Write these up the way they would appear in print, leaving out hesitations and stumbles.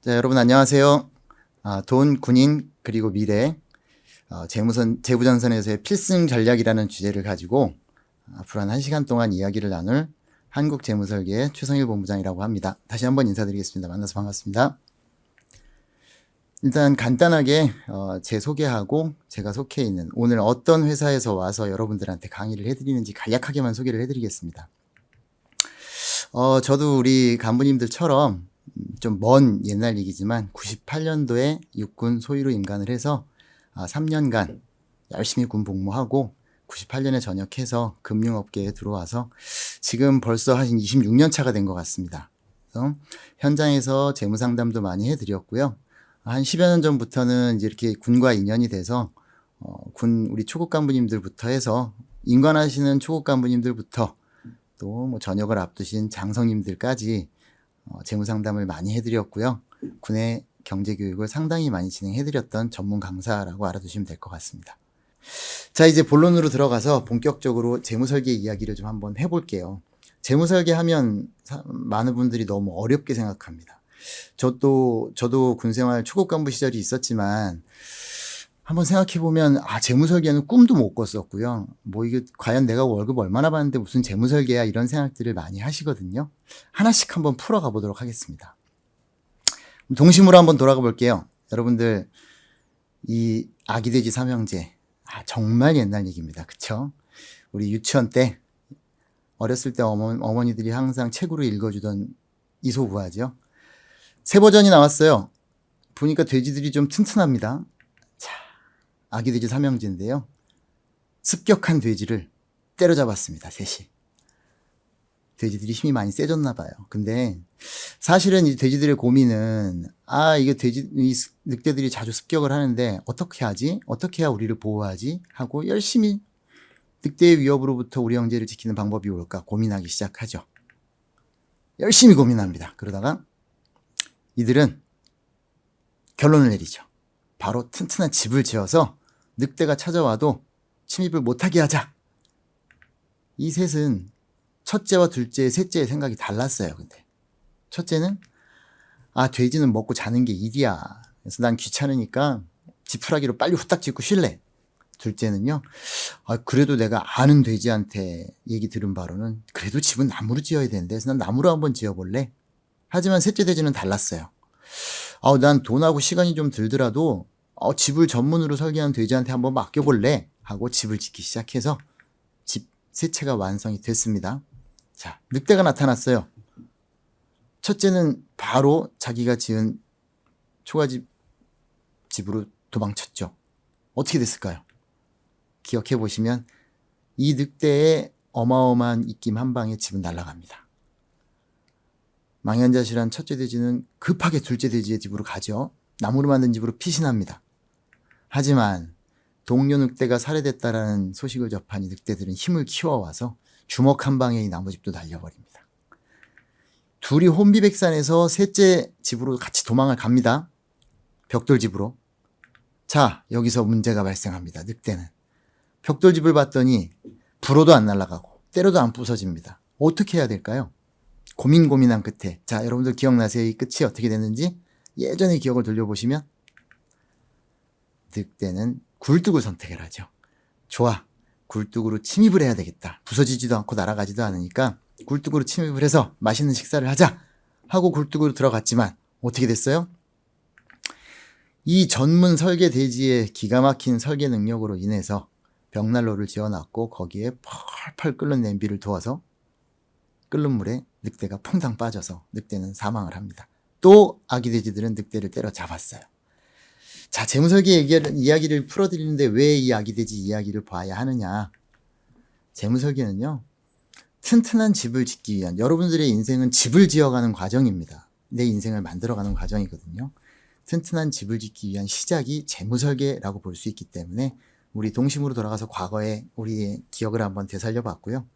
자, 여러분 안녕하세요. 돈, 군인, 그리고 미래, 재무전선에서의 필승 전략이라는 주제를 가지고 앞으로 한 1시간 동안 이야기를 나눌 한국재무설계의 최성일 본부장이라고 합니다. 다시 한번 인사드리겠습니다. 만나서 반갑습니다. 일단 간단하게 제 소개하고 제가 속해 있는 오늘 어떤 회사에서 와서 여러분들한테 강의를 해드리는지 간략하게만 소개를 해드리겠습니다. 저도 우리 간부님들처럼 좀 먼 옛날 얘기지만 98년도에 육군 소위로 임관을 해서 3년간 열심히 군 복무하고 98년에 전역해서 금융업계에 들어와서 지금 벌써 한 26년 차가 된 것 같습니다. 그래서 현장에서 재무상담도 많이 해드렸고요. 한 10여 년 전부터는 이제 이렇게 군과 인연이 돼서 우리 초급 간부님들부터 해서 임관하시는 초급 간부님들부터 또 뭐 전역을 앞두신 장성님들까지 재무상담을 많이 해드렸고요. 군의 경제교육을 상당히 많이 진행해드렸던 전문 강사라고 알아두시면 될 것 같습니다. 자, 이제 본론으로 들어가서 본격적으로 재무설계 이야기를 좀 한번 해볼게요. 재무설계 하면 많은 분들이 너무 어렵게 생각합니다. 저도 군생활 초급 간부 시절이 있었지만 한번 생각해보면 재무설계는 꿈도 못 꿨었고요. 뭐 이게 과연 내가 월급 얼마나 받는데 무슨 재무설계야, 이런 생각들을 많이 하시거든요. 하나씩 한번 풀어가 보도록 하겠습니다. 동심으로 한번 돌아가 볼게요. 여러분들 이 아기돼지 삼형제 정말 옛날 얘기입니다. 그쵸? 우리 유치원 때 어렸을 때 어머니들이 항상 책으로 읽어주던 이소부화죠. 새 버전이 나왔어요. 보니까 돼지들이 좀 튼튼합니다. 자, 아기돼지 삼형제인데요. 습격한 돼지를 때려잡았습니다. 셋이. 돼지들이 힘이 많이 세졌나 봐요. 근데 사실은 이 돼지들의 고민은 이게 이 늑대들이 자주 습격을 하는데 어떻게 하지? 어떻게 해야 우리를 보호하지? 하고 열심히 늑대의 위협으로부터 우리 형제를 지키는 방법이 뭘까 고민하기 시작하죠. 열심히 고민합니다. 그러다가 이들은 결론을 내리죠. 바로 튼튼한 집을 지어서 늑대가 찾아와도 침입을 못하게 하자. 이 셋은 첫째와 둘째, 셋째의 생각이 달랐어요. 근데 첫째는 돼지는 먹고 자는 게 일이야. 그래서 난 귀찮으니까 지푸라기로 빨리 후딱 짓고 쉴래. 둘째는요, 그래도 내가 아는 돼지한테 얘기 들은 바로는 그래도 집은 나무로 지어야 되는데, 그래서 난 나무로 한번 지어볼래. 하지만 셋째 돼지는 달랐어요. 난 돈하고 시간이 좀 들더라도 집을 전문으로 설계한 돼지한테 한번 맡겨볼래 하고 집을 짓기 시작해서 집 세 채가 완성이 됐습니다. 자, 늑대가 나타났어요. 첫째는 바로 자기가 지은 집으로 도망쳤죠. 어떻게 됐을까요? 기억해 보시면 이 늑대의 어마어마한 입김 한 방에 집은 날아갑니다. 망연자실한 첫째 돼지는 급하게 둘째 돼지의 집으로 가죠. 나무로 만든 집으로 피신합니다. 하지만 동료 늑대가 살해됐다라는 소식을 접한 이 늑대들은 힘을 키워와서 주먹 한 방에 이 나무집도 날려버립니다. 둘이 혼비백산에서 셋째 집으로 같이 도망을 갑니다. 벽돌집으로. 자, 여기서 문제가 발생합니다. 늑대는 벽돌집을 봤더니 불어도 안 날아가고 때려도 안 부서집니다. 어떻게 해야 될까요? 고민한 끝에, 자, 여러분들 기억나세요? 이 끝이 어떻게 됐는지? 예전의 기억을 돌려보시면 늑대는 굴뚝을 선택을 하죠. 좋아, 굴뚝으로 침입을 해야 되겠다. 부서지지도 않고 날아가지도 않으니까 굴뚝으로 침입을 해서 맛있는 식사를 하자 하고 굴뚝으로 들어갔지만 어떻게 됐어요? 이 전문 설계 돼지의 기가 막힌 설계 능력으로 인해서 벽난로를 지어놨고 거기에 펄펄 끓는 냄비를 두어서 끓는 물에 늑대가 퐁당 빠져서 늑대는 사망을 합니다. 또 아기 돼지들은 늑대를 때려잡았어요. 자, 재무설계 이야기를 풀어드리는데 왜 이 아기 돼지 이야기를 봐야 하느냐. 재무설계는요, 튼튼한 집을 짓기 위한, 여러분들의 인생은 집을 지어가는 과정입니다. 내 인생을 만들어가는 과정이거든요. 튼튼한 집을 짓기 위한 시작이 재무설계라고 볼 수 있기 때문에 우리 동심으로 돌아가서 과거에 우리의 기억을 한번 되살려 봤고요.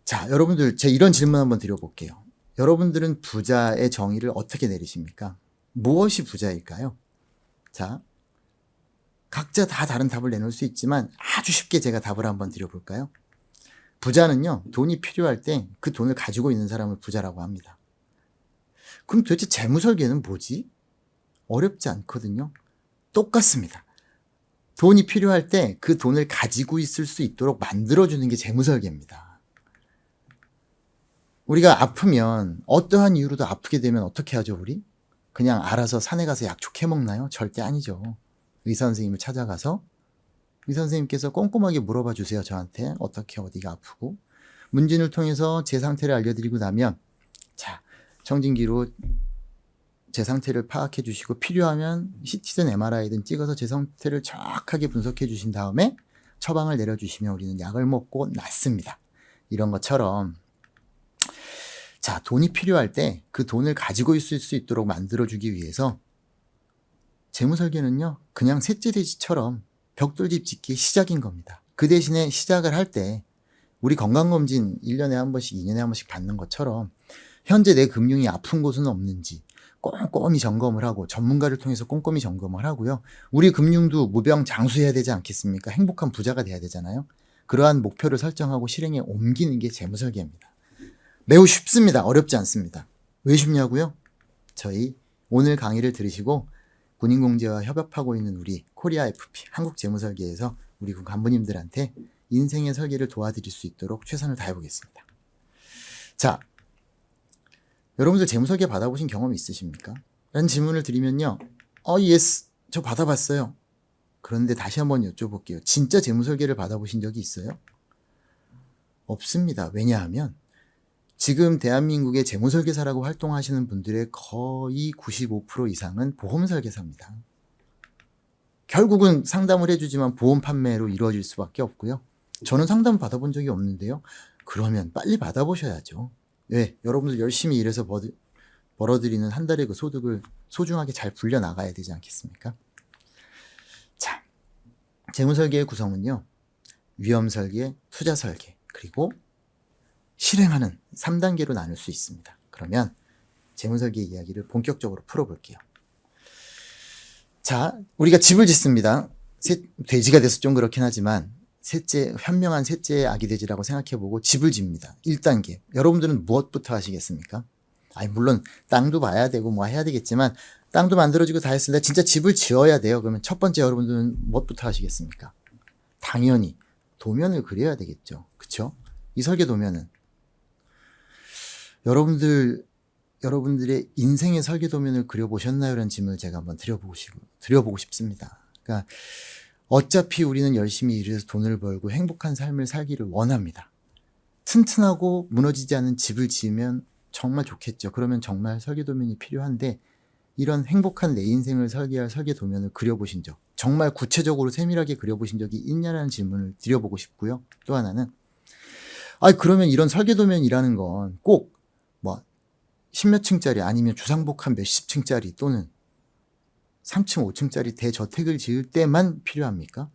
자, 여러분들, 제가 이런 질문 한번 드려볼게요. 여러분들은 부자의 정의를 어떻게 내리십니까? 무엇이 부자일까요? 자, 각자 다 다른 답을 내놓을 수 있지만 아주 쉽게 제가 답을 한번 드려볼까요? 부자는요, 돈이 필요할 때 그 돈을 가지고 있는 사람을 부자라고 합니다. 그럼 도대체 재무설계는 뭐지? 어렵지 않거든요. 똑같습니다. 돈이 필요할 때 그 돈을 가지고 있을 수 있도록 만들어주는 게 재무설계입니다. 우리가 아프면 어떠한 이유로도 아프게 되면 어떻게 하죠 우리? 그냥 알아서 산에 가서 약초 해먹나요? 절대 아니죠. 의사 선생님을 찾아가서 의사 선생님께서 꼼꼼하게 물어봐 주세요. 저한테 어떻게 어디가 아프고 문진을 통해서 제 상태를 알려드리고 나면 자 청진기로 제 상태를 파악해 주시고 필요하면 CT든 MRI든 찍어서 제 상태를 정확하게 분석해 주신 다음에 처방을 내려주시면 우리는 약을 먹고 낫습니다. 이런 것처럼 자 돈이 필요할 때 그 돈을 가지고 있을 수 있도록 만들어주기 위해서 재무설계는요 그냥 셋째 돼지처럼 벽돌집 짓기 시작인 겁니다. 그 대신에 시작을 할 때 우리 건강검진 1년에 한 번씩 2년에 한 번씩 받는 것처럼 현재 내 금융이 아픈 곳은 없는지 꼼꼼히 점검을 하고 전문가를 통해서 꼼꼼히 점검을 하고요. 우리 금융도 무병장수해야 되지 않겠습니까? 행복한 부자가 돼야 되잖아요. 그러한 목표를 설정하고 실행에 옮기는 게 재무설계입니다. 매우 쉽습니다. 어렵지 않습니다. 왜 쉽냐고요? 저희 오늘 강의를 들으시고 군인공제와 협업하고 있는 우리 코리아 FP 한국재무설계에서 우리 간부님들한테 인생의 설계를 도와드릴 수 있도록 최선을 다해보겠습니다. 자, 여러분들 재무설계 받아보신 경험이 있으십니까? 라는 질문을 드리면요. 예스, 저 받아봤어요. 그런데 다시 한번 여쭤볼게요. 진짜 재무설계를 받아보신 적이 있어요? 없습니다. 왜냐하면 지금 대한민국의 재무설계사라고 활동하시는 분들의 거의 95% 이상은 보험설계사입니다. 결국은 상담을 해주지만 보험 판매로 이루어질 수밖에 없고요. 저는 상담 받아본 적이 없는데요. 그러면 빨리 받아보셔야죠. 왜? 여러분들 열심히 일해서 벌어들이는 한 달의 그 소득을 소중하게 잘 불려나가야 되지 않겠습니까? 자, 재무설계의 구성은요. 위험설계, 투자설계, 그리고 실행하는 3단계로 나눌 수 있습니다. 그러면 재무설계 이야기를 본격적으로 풀어볼게요. 자, 우리가 집을 짓습니다. 돼지가 돼서 좀 그렇긴 하지만 현명한 셋째 아기 돼지라고 생각해보고 집을 집니다. 1단계. 여러분들은 무엇부터 하시겠습니까? 물론 땅도 봐야 되고 뭐 해야 되겠지만 땅도 만들어지고 다 했을 때 진짜 집을 지어야 돼요. 그러면 첫 번째 여러분들은 무엇부터 하시겠습니까? 당연히 도면을 그려야 되겠죠. 그쵸? 이 설계 도면은 여러분들의 인생의 설계 도면을 그려보셨나요? 라는 질문을 제가 한번 드려보고 싶습니다. 그러니까 어차피 우리는 열심히 일해서 돈을 벌고 행복한 삶을 살기를 원합니다. 튼튼하고 무너지지 않은 집을 지으면 정말 좋겠죠. 그러면 정말 설계 도면이 필요한데 이런 행복한 내 인생을 설계할 설계 도면을 그려보신 적, 정말 구체적으로 세밀하게 그려보신 적이 있냐라는 질문을 드려보고 싶고요. 또 하나는 그러면 이런 설계 도면이라는 건 꼭 뭐 10몇 층짜리 아니면 주상복합 몇십 층짜리 또는 3층, 5층짜리 대저택을 지을 때만 필요합니까?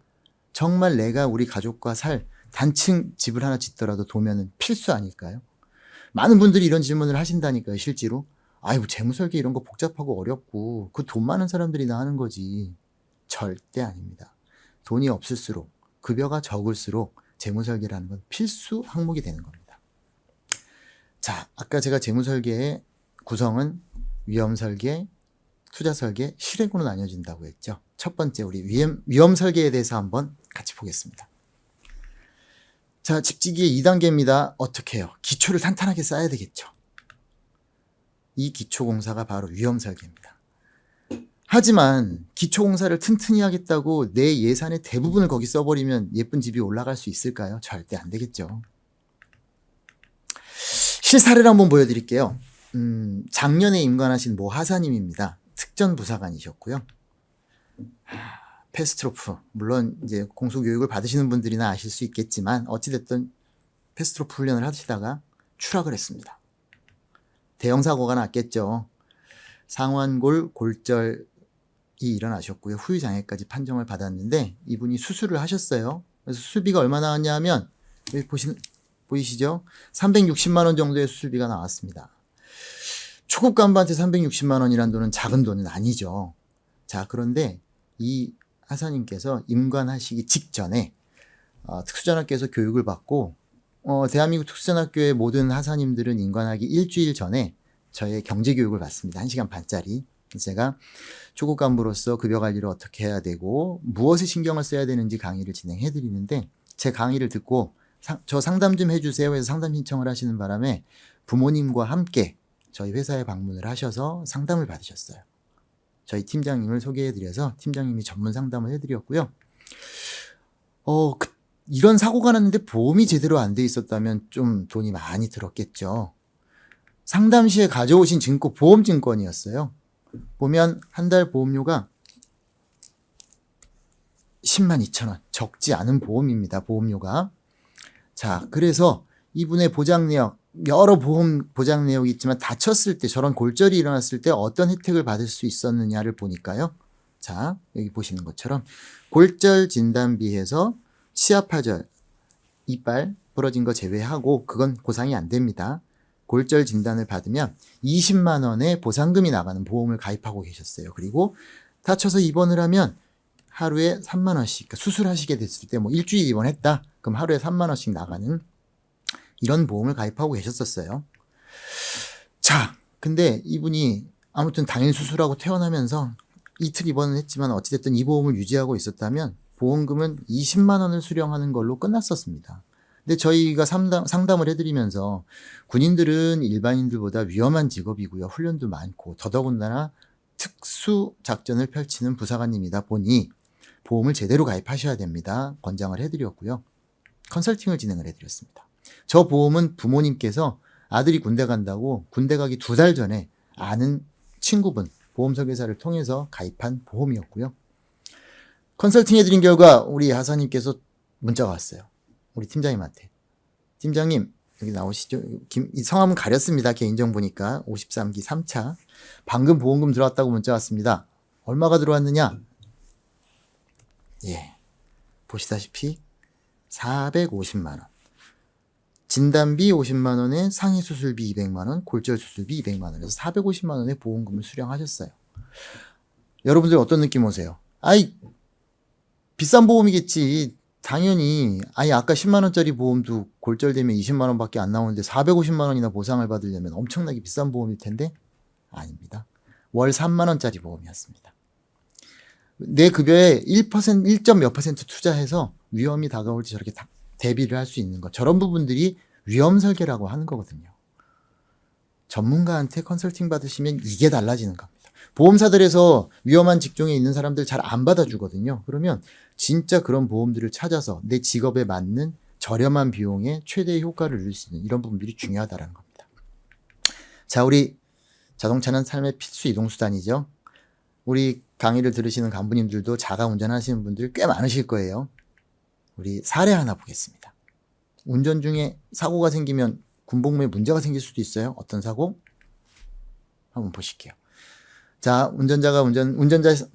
정말 내가 우리 가족과 살 단층 집을 하나 짓더라도 도면은 필수 아닐까요? 많은 분들이 이런 질문을 하신다니까요, 실제로. 재무설계 이런 거 복잡하고 어렵고 그 돈 많은 사람들이나 하는 거지. 절대 아닙니다. 돈이 없을수록, 급여가 적을수록 재무설계라는 건 필수 항목이 되는 겁니다. 자, 아까 제가 재무설계의 구성은 위험설계, 투자설계, 실행으로 나뉘어진다고 했죠. 첫 번째 우리 위험설계에 대해서 한번 같이 보겠습니다. 자, 집지기의 2단계입니다. 어떻게 해요? 기초를 탄탄하게 쌓아야 되겠죠. 이 기초공사가 바로 위험설계입니다. 하지만 기초공사를 튼튼히 하겠다고 내 예산의 대부분을 거기 써버리면 예쁜 집이 올라갈 수 있을까요? 절대 안 되겠죠. 실사례를 한번 보여드릴게요. 작년에 임관하신 모 하사님입니다. 특전부사관이셨고요. 패스트로프, 물론 이제 공소교육을 받으시는 분들이나 아실 수 있겠지만 어찌됐든 패스트로프 훈련을 하시다가 추락을 했습니다. 대형사고가 났겠죠. 상완골 골절이 일어나셨고요. 후유장애까지 판정을 받았는데 이분이 수술을 하셨어요. 그래서 수술비가 얼마 나왔냐 하면 여기 보이시죠? 360만 원 정도의 수술비가 나왔습니다. 초급 간부한테 360만 원이라는 돈은 작은 돈은 아니죠. 자, 그런데 이 하사님께서 임관하시기 직전에 특수전학교에서 교육을 받고 대한민국 특수전학교의 모든 하사님들은 임관하기 일주일 전에 저의 경제 교육을 받습니다. 1시간 반짜리. 제가 초급 간부로서 급여 관리를 어떻게 해야 되고 무엇에 신경을 써야 되는지 강의를 진행해 드리는데, 제 강의를 듣고 저 상담 좀 해주세요 해서 상담 신청을 하시는 바람에 부모님과 함께 저희 회사에 방문을 하셔서 상담을 받으셨어요. 저희 팀장님을 소개해 드려서 팀장님이 전문 상담을 해드렸고요. 이런 사고가 났는데 보험이 제대로 안 돼 있었다면 좀 돈이 많이 들었겠죠. 상담 시에 가져오신 증권 보험증권이었어요. 보면 한 달 보험료가 102,000원. 적지 않은 보험입니다. 보험료가. 자, 그래서 이분의 보장 내역, 여러 보험 보장 내역이 있지만 다쳤을 때, 저런 골절이 일어났을 때 어떤 혜택을 받을 수 있었느냐를 보니까요. 자, 여기 보시는 것처럼 골절 진단비에서 치아 파절, 이빨 부러진 거 제외하고 그건 보상이 안 됩니다. 골절 진단을 받으면 20만 원의 보상금이 나가는 보험을 가입하고 계셨어요. 그리고 다쳐서 입원을 하면 하루에 3만 원씩, 그러니까 수술하시게 됐을 때 뭐 일주일 입원했다, 그럼 하루에 3만 원씩 나가는 이런 보험을 가입하고 계셨었어요. 자, 근데 이분이 아무튼 당일 수술하고 퇴원하면서 이틀 입원을 했지만 어찌됐든 이 보험을 유지하고 있었다면 보험금은 20만 원을 수령하는 걸로 끝났었습니다. 근데 저희가 상담을 해드리면서 군인들은 일반인들보다 위험한 직업이고요. 훈련도 많고 더더군다나 특수 작전을 펼치는 부사관님이다 보니 보험을 제대로 가입하셔야 됩니다. 권장을 해드렸고요. 컨설팅을 진행을 해드렸습니다. 저 보험은 부모님께서 아들이 군대 간다고 군대 가기 2달 전에 아는 친구분, 보험 설계사를 통해서 가입한 보험이었고요. 컨설팅 해드린 결과 우리 하사님께서 문자가 왔어요. 우리 팀장님한테. 팀장님, 여기 나오시죠? 이 성함은 가렸습니다. 개인정보니까. 53기 3차. 방금 보험금 들어왔다고 문자 왔습니다. 얼마가 들어왔느냐? 예. 보시다시피 450만 원. 진단비 50만 원에 상해 수술비 200만 원, 골절 수술비 200만 원에서 450만 원의 보험금을 수령하셨어요. 여러분들 어떤 느낌 오세요? 아이, 비싼 보험이겠지. 당연히. 아니, 아까 10만 원짜리 보험도 골절되면 20만 원밖에 안 나오는데 450만 원이나 보상을 받으려면 엄청나게 비싼 보험일 텐데? 아닙니다. 월 3만 원짜리 보험이었습니다. 내 급여에 1점 몇 퍼센트 투자해서 위험이 다가올 때 저렇게 대비를 할 수 있는 것. 저런 부분들이 위험 설계라고 하는 거거든요. 전문가한테 컨설팅 받으시면 이게 달라지는 겁니다. 보험사들에서 위험한 직종에 있는 사람들 잘 안 받아주거든요. 그러면 진짜 그런 보험들을 찾아서 내 직업에 맞는 저렴한 비용에 최대의 효과를 누릴 수 있는 이런 부분들이 중요하다는 겁니다. 자, 우리 자동차는 삶의 필수 이동수단이죠. 우리 강의를 들으시는 간부님들도 자가 운전하시는 분들 꽤 많으실 거예요. 우리 사례 하나 보겠습니다. 운전 중에 사고가 생기면 군복무에 문제가 생길 수도 있어요. 어떤 사고? 한번 보실게요. 자, 운전자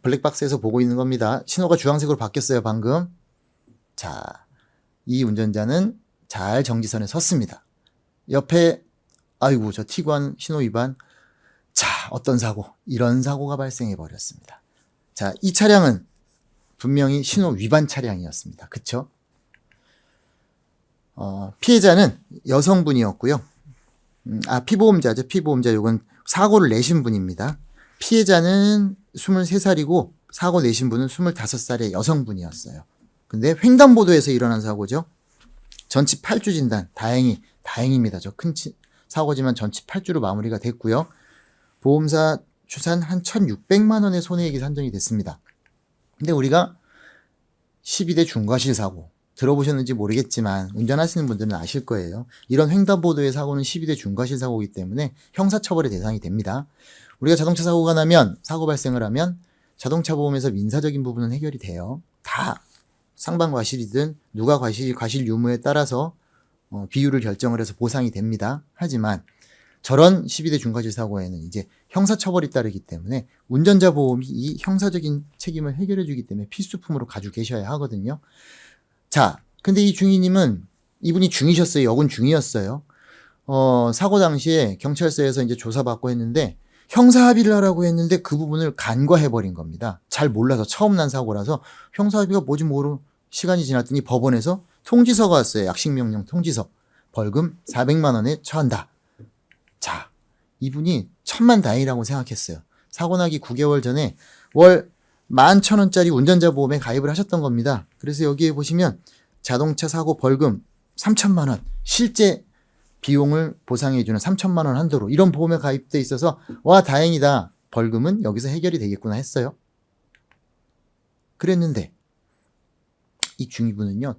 블랙박스에서 보고 있는 겁니다. 신호가 주황색으로 바뀌었어요, 방금. 자, 이 운전자는 잘 정지선에 섰습니다. 옆에, 아이고, 저 티구안 신호 위반. 자, 어떤 사고? 이런 사고가 발생해 버렸습니다. 자, 이 차량은 분명히 신호 위반 차량이었습니다. 그쵸? 피해자는 여성분이었고요. 피보험자죠. 피보험자. 요건 사고를 내신 분입니다. 피해자는 23살이고 사고 내신 분은 25살의 여성분이었어요. 근데 횡단보도에서 일어난 사고죠. 전치 8주 진단. 다행입니다. 저 큰 사고지만 전치 8주로 마무리가 됐고요. 보험사 추산 한 1,600만 원의 손해액이 산정이 됐습니다. 근데 우리가 12대 중과실 사고 들어보셨는지 모르겠지만 운전하시는 분들은 아실 거예요. 이런 횡단보도의 사고는 12대 중과실 사고이기 때문에 형사처벌의 대상이 됩니다. 우리가 자동차 사고가 나면, 사고 발생을 하면 자동차 보험에서 민사적인 부분은 해결이 돼요. 다 상반과실이든 누가 과실 유무에 따라서 비율을 결정을 해서 보상이 됩니다. 하지만 저런 12대 중과실 사고에는 이제 형사처벌이 따르기 때문에 운전자 보험이 이 형사적인 책임을 해결해 주기 때문에 필수품으로 가지고 계셔야 하거든요. 자, 근데 이 중위님은 이분이 중이셨어요. 여군 중이었어요. 사고 당시에 경찰서에서 이제 조사받고 했는데 형사합의를 하라고 했는데 그 부분을 간과해버린 겁니다. 잘 몰라서 처음 난 사고라서 형사합의가 뭔지 모르고 시간이 지났더니 법원에서 통지서가 왔어요. 약식명령 통지서. 벌금 400만 원에 처한다. 자, 이분이 천만다행이라고 생각했어요. 사고 나기 9개월 전에 월 11,000원짜리 운전자 보험에 가입을 하셨던 겁니다. 그래서 여기에 보시면 자동차 사고 벌금 3천만 원, 실제 비용을 보상해주는 3천만 원 한도로 이런 보험에 가입돼 있어서 와 다행이다. 벌금은 여기서 해결이 되겠구나 했어요. 그랬는데 이 중위부는요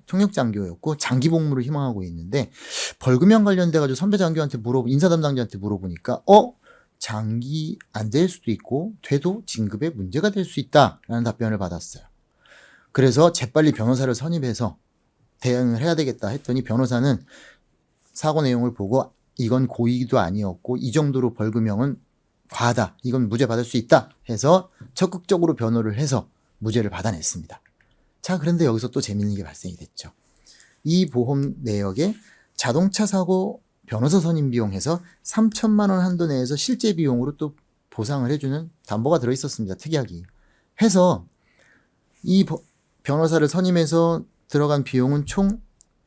통역장교였고 장기 복무를 희망하고 있는데 벌금형 관련돼 가지고 선배 장교한테 인사 담당자한테 물어보니까 장기 안 될 수도 있고 돼도 진급에 문제가 될 수 있다라는 답변을 받았어요. 그래서 재빨리 변호사를 선임해서 대응을 해야 되겠다 했더니 변호사는 사고 내용을 보고 이건 고의도 아니었고 이 정도로 벌금형은 과하다. 이건 무죄 받을 수 있다 해서 적극적으로 변호를 해서 무죄를 받아냈습니다. 자, 그런데 여기서 또 재밌는 게 발생이 됐죠. 이 보험 내역에 자동차 사고 변호사 선임 비용해서 3천만 원 한도 내에서 실제 비용으로 또 보상을 해주는 담보가 들어있었습니다. 특약이. 해서 이 변호사를 선임해서 들어간 비용은 총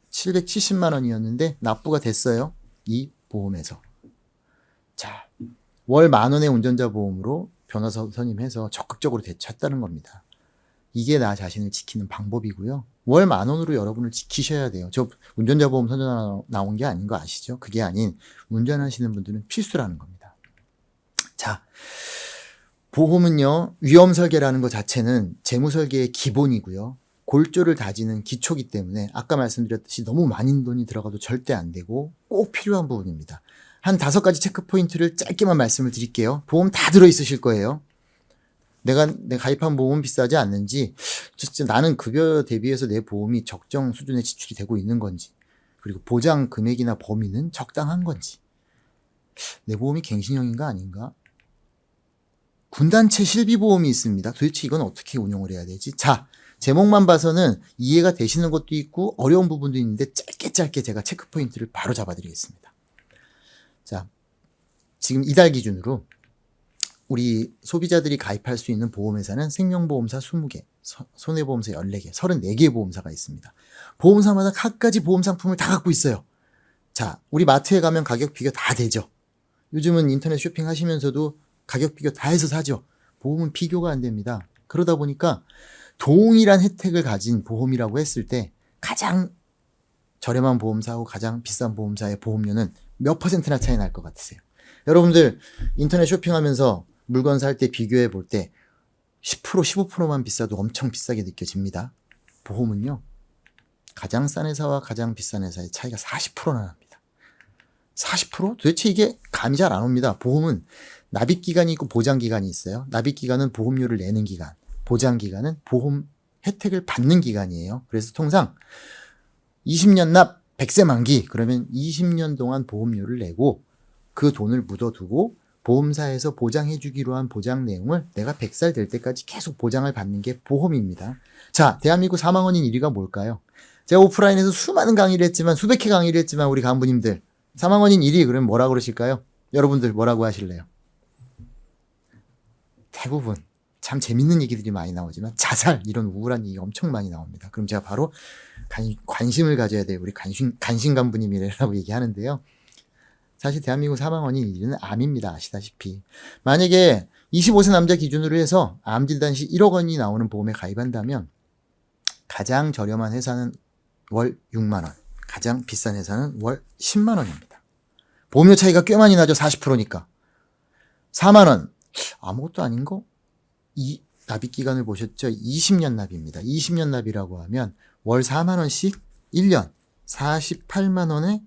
770만 원이었는데 납부가 됐어요. 이 보험에서. 자, 월 10,000원의 운전자 보험으로 변호사 선임해서 적극적으로 대처했다는 겁니다. 이게 나 자신을 지키는 방법이고요. 월 10,000원으로 여러분을 지키셔야 돼요. 저 운전자 보험 선전 나온 게 아닌 거 아시죠? 그게 아닌 운전하시는 분들은 필수라는 겁니다. 자, 보험은요. 위험 설계라는 것 자체는 재무 설계의 기본이고요. 골조를 다지는 기초기 때문에 아까 말씀드렸듯이 너무 많은 돈이 들어가도 절대 안 되고 꼭 필요한 부분입니다. 한 5가지 체크 포인트를 짧게만 말씀을 드릴게요. 보험 다 들어있으실 거예요. 내가 가입한 보험은 비싸지 않는지, 진짜 나는 급여 대비해서 내 보험이 적정 수준의 지출이 되고 있는 건지, 그리고 보장 금액이나 범위는 적당한 건지, 내 보험이 갱신형인가 아닌가, 군단체 실비보험이 있습니다. 도대체 이건 어떻게 운용을 해야 되지? 자, 제목만 봐서는 이해가 되시는 것도 있고 어려운 부분도 있는데 짧게 제가 체크 포인트를 바로 잡아드리겠습니다. 자, 지금 이달 기준으로 우리 소비자들이 가입할 수 있는 보험회사는 생명보험사 20개, 손해보험사 14개, 34개의 보험사가 있습니다. 보험사마다 각가지 보험 상품을 다 갖고 있어요. 자, 우리 마트에 가면 가격 비교 다 되죠. 요즘은 인터넷 쇼핑하시면서도 가격 비교 다 해서 사죠. 보험은 비교가 안 됩니다. 그러다 보니까 동일한 혜택을 가진 보험이라고 했을 때 가장 저렴한 보험사하고 가장 비싼 보험사의 보험료는 몇 퍼센트나 차이 날 것 같으세요? 여러분들 인터넷 쇼핑하면서 물건 살 때 비교해 볼 때 10%, 15%만 비싸도 엄청 비싸게 느껴집니다. 보험은요. 가장 싼 회사와 가장 비싼 회사의 차이가 40%나 납니다. 40%? 도대체 이게 감이 잘 안 옵니다. 보험은 납입기간이 있고 보장기간이 있어요. 납입기간은 보험료를 내는 기간, 보장기간은 보험 혜택을 받는 기간이에요. 그래서 통상 20년 납 100세 만기, 그러면 20년 동안 보험료를 내고 그 돈을 묻어두고 보험사에서 보장해주기로 한 보장 내용을 내가 100살 될 때까지 계속 보장을 받는 게 보험입니다. 자, 대한민국 사망원인 1위가 뭘까요? 제가 오프라인에서 수많은 강의를 했지만, 수백 회 강의를 했지만 우리 간부님들 사망원인 1위 그러면 뭐라 그러실까요? 여러분들 뭐라고 하실래요? 대부분 참 재밌는 얘기들이 많이 나오지만 자살, 이런 우울한 얘기가 엄청 많이 나옵니다. 그럼 제가 바로 관심을 가져야 돼요. 우리 간신 간부님이라고 얘기하는데요. 사실 대한민국 사망원인 1위는 암입니다. 아시다시피. 만약에 25세 남자 기준으로 해서 암 진단 시 1억 원이 나오는 보험에 가입한다면 가장 저렴한 회사는 월 6만 원, 가장 비싼 회사는 월 10만 원입니다. 보험료 차이가 꽤 많이 나죠. 40%니까. 4만 원, 아무것도 아닌 거? 이 납입 기간을 보셨죠? 20년 납입니다. 20년 납이라고 하면 월 4만 원씩 1년 48만 원에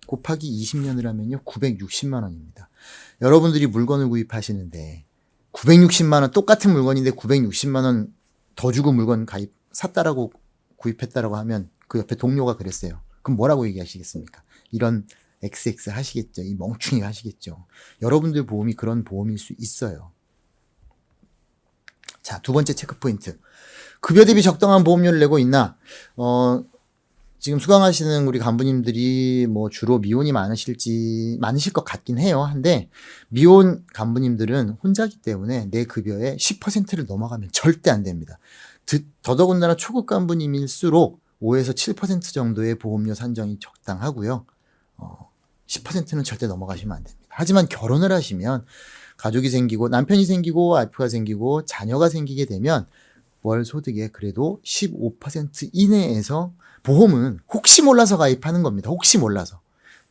곱하기 20년을 하면요 960만 원입니다. 여러분들이 물건을 구입하시는데 960만 원, 똑같은 물건인데 960만 원 더 주고 물건 샀다라고 구입했다라고 하면 그 옆에 동료가 그랬어요. 그럼 뭐라고 얘기하시겠습니까? 이런 XX 하시겠죠. 이 멍충이 하시겠죠. 여러분들 보험이 그런 보험일 수 있어요. 자, 두 번째 체크 포인트. 급여 대비 적당한 보험료를 내고 있나? 지금 수강하시는 우리 간부님들이 뭐 주로 미혼이 많으실 것 같긴 해요. 한데, 미혼 간부님들은 혼자기 때문에 내 급여의 10%를 넘어가면 절대 안 됩니다. 더더군다나 초급 간부님일수록 5에서 7% 정도의 보험료 산정이 적당하고요. 10%는 절대 넘어가시면 안 됩니다. 하지만 결혼을 하시면 가족이 생기고 남편이 생기고 와이프가 생기고 자녀가 생기게 되면 월 소득의 그래도 15% 이내에서 보험은 혹시 몰라서 가입하는 겁니다. 혹시 몰라서.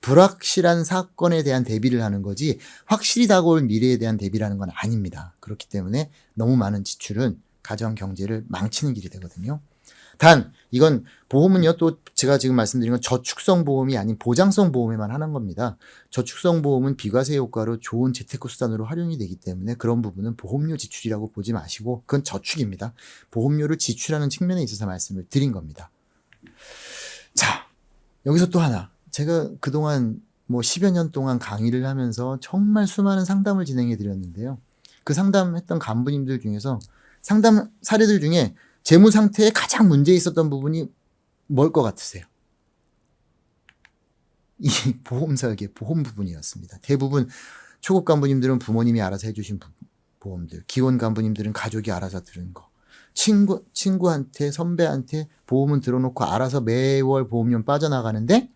불확실한 사건에 대한 대비를 하는 거지 확실히 다가올 미래에 대한 대비라는 건 아닙니다. 그렇기 때문에 너무 많은 지출은 가정 경제를 망치는 길이 되거든요. 단 이건 보험은요, 또 제가 지금 말씀드린 건 저축성 보험이 아닌 보장성 보험에만 하는 겁니다. 저축성 보험은 비과세 효과로 좋은 재테크 수단으로 활용이 되기 때문에 그런 부분은 보험료 지출이라고 보지 마시고 그건 저축입니다. 보험료를 지출하는 측면에 있어서 말씀을 드린 겁니다. 자, 여기서 또 하나, 제가 그동안 뭐 10여 년 동안 강의를 하면서 정말 수많은 상담을 진행해 드렸는데요. 그 상담했던 간부님들 중에서 상담 사례들 중에 재무 상태에 가장 문제 있었던 부분이 뭘 것 같으세요? 이 보험 설계, 보험 부분이었습니다. 대부분 초급 간부님들은 부모님이 알아서 해주신 보험들, 기혼 간부님들은 가족이 알아서 들은 거, 친구한테, 선배한테 보험은 들어놓고 알아서 매월 보험료 빠져나가는데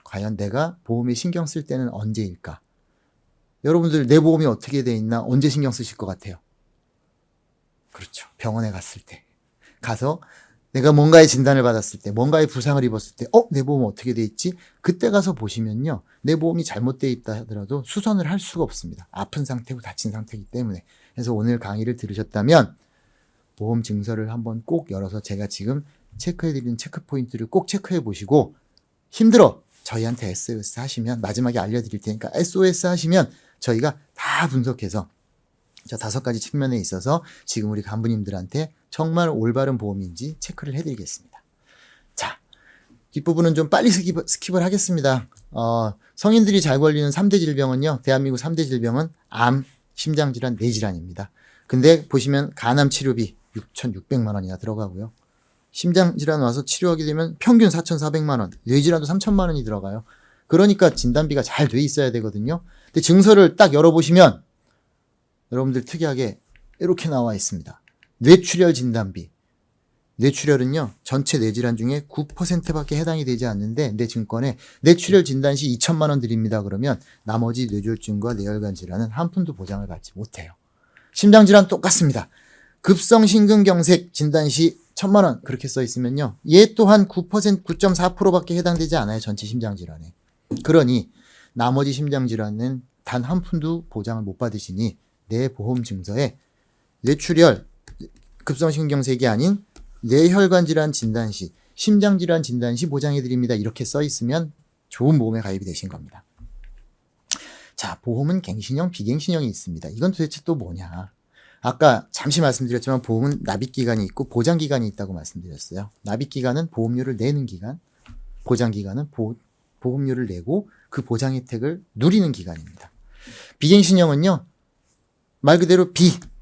과연 내가 보험에 신경 쓸 때는 언제일까? 여러분들 내 보험이 어떻게 돼 있나 언제 신경 쓰실 것 같아요? 그렇죠. 병원에 갔을 때. 가서 내가 뭔가의 진단을 받았을 때, 뭔가의 부상을 입었을 때, 내 보험 어떻게 돼 있지? 그때 가서 보시면요, 내 보험이 잘못돼 있다 하더라도 수선을 할 수가 없습니다. 아픈 상태고 다친 상태이기 때문에. 그래서 오늘 강의를 들으셨다면 보험 증서를 한번 꼭 열어서 제가 지금 체크해드린 체크 포인트를 꼭 체크해 보시고, 힘들어! 저희한테 SOS 하시면, 마지막에 알려드릴 테니까 SOS 하시면 저희가 다 분석해서 저 5가지 측면에 있어서 지금 우리 간부님들한테 정말 올바른 보험인지 체크를 해드리겠습니다. 자, 뒷부분은 좀 빨리 스킵을 하겠습니다. 성인들이 잘 걸리는 3대 질병은요, 대한민국 3대 질병은 암, 심장질환, 뇌질환입니다. 근데 보시면 간암 치료비 6,600만 원이나 들어가고요. 심장질환 와서 치료하게 되면 평균 4,400만 원, 뇌질환도 3,000만 원이 들어가요. 그러니까 진단비가 잘 돼 있어야 되거든요. 근데 증서를 딱 열어보시면 여러분들 특이하게 이렇게 나와 있습니다. 뇌출혈 진단비. 뇌출혈은요, 전체 뇌질환 중에 9%밖에 해당이 되지 않는데 내 증권에 뇌출혈 진단 시 2천만 원 드립니다. 그러면 나머지 뇌졸중과 뇌혈관 질환은 한 푼도 보장을 받지 못해요. 심장질환 똑같습니다. 급성심근경색 진단 시 1,000만 원 그렇게 써 있으면요, 얘 또한 9.4%밖에 해당되지 않아요. 전체 심장질환에. 그러니 나머지 심장질환은 단 한 푼도 보장을 못 받으시니 내 보험 증서에 뇌출혈, 급성심근경색이 아닌 뇌혈관 질환 진단 시, 심장 질환 진단 시 보장해 드립니다. 이렇게 써 있으면 좋은 보험에 가입이 되신 겁니다. 자, 보험은 갱신형, 비갱신형이 있습니다. 이건 도대체 또 뭐냐? 아까 잠시 말씀드렸지만 보험은 납입 기간이 있고 보장 기간이 있다고 말씀드렸어요. 납입 기간은 보험료를 내는 기간, 보장 기간은 보험료를 내고 그 보장 혜택을 누리는 기간입니다. 비갱신형은요, 말 그대로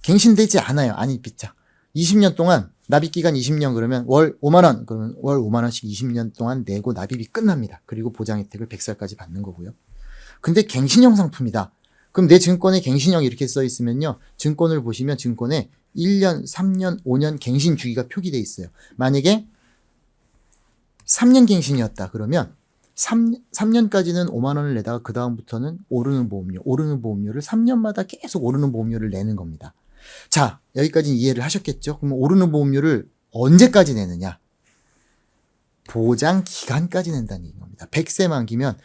갱신되지 않아요. 아니, 비자. 20년 동안, 납입기간 20년 그러면 월 5만 원, 그러면 월 5만 원씩 20년 동안 내고 납입이 끝납니다. 그리고 보장 혜택을 100살까지 받는 거고요. 근데 갱신형 상품이다. 그럼 내 증권에 갱신형 이렇게 써 있으면요, 증권을 보시면 증권에 1년, 3년, 5년 갱신 주기가 표기돼 있어요. 만약에 3년 갱신이었다 그러면 3년까지는 5만 원을 내다가 그 다음부터는 오르는 보험료를 3년마다 계속 오르는 보험료를 내는 겁니다. 자, 여기까지 이해를 하셨겠죠? 그럼 오르는 보험료를 언제까지 내느냐? 보장 기간까지 낸다는 겁니다. 100세 만기면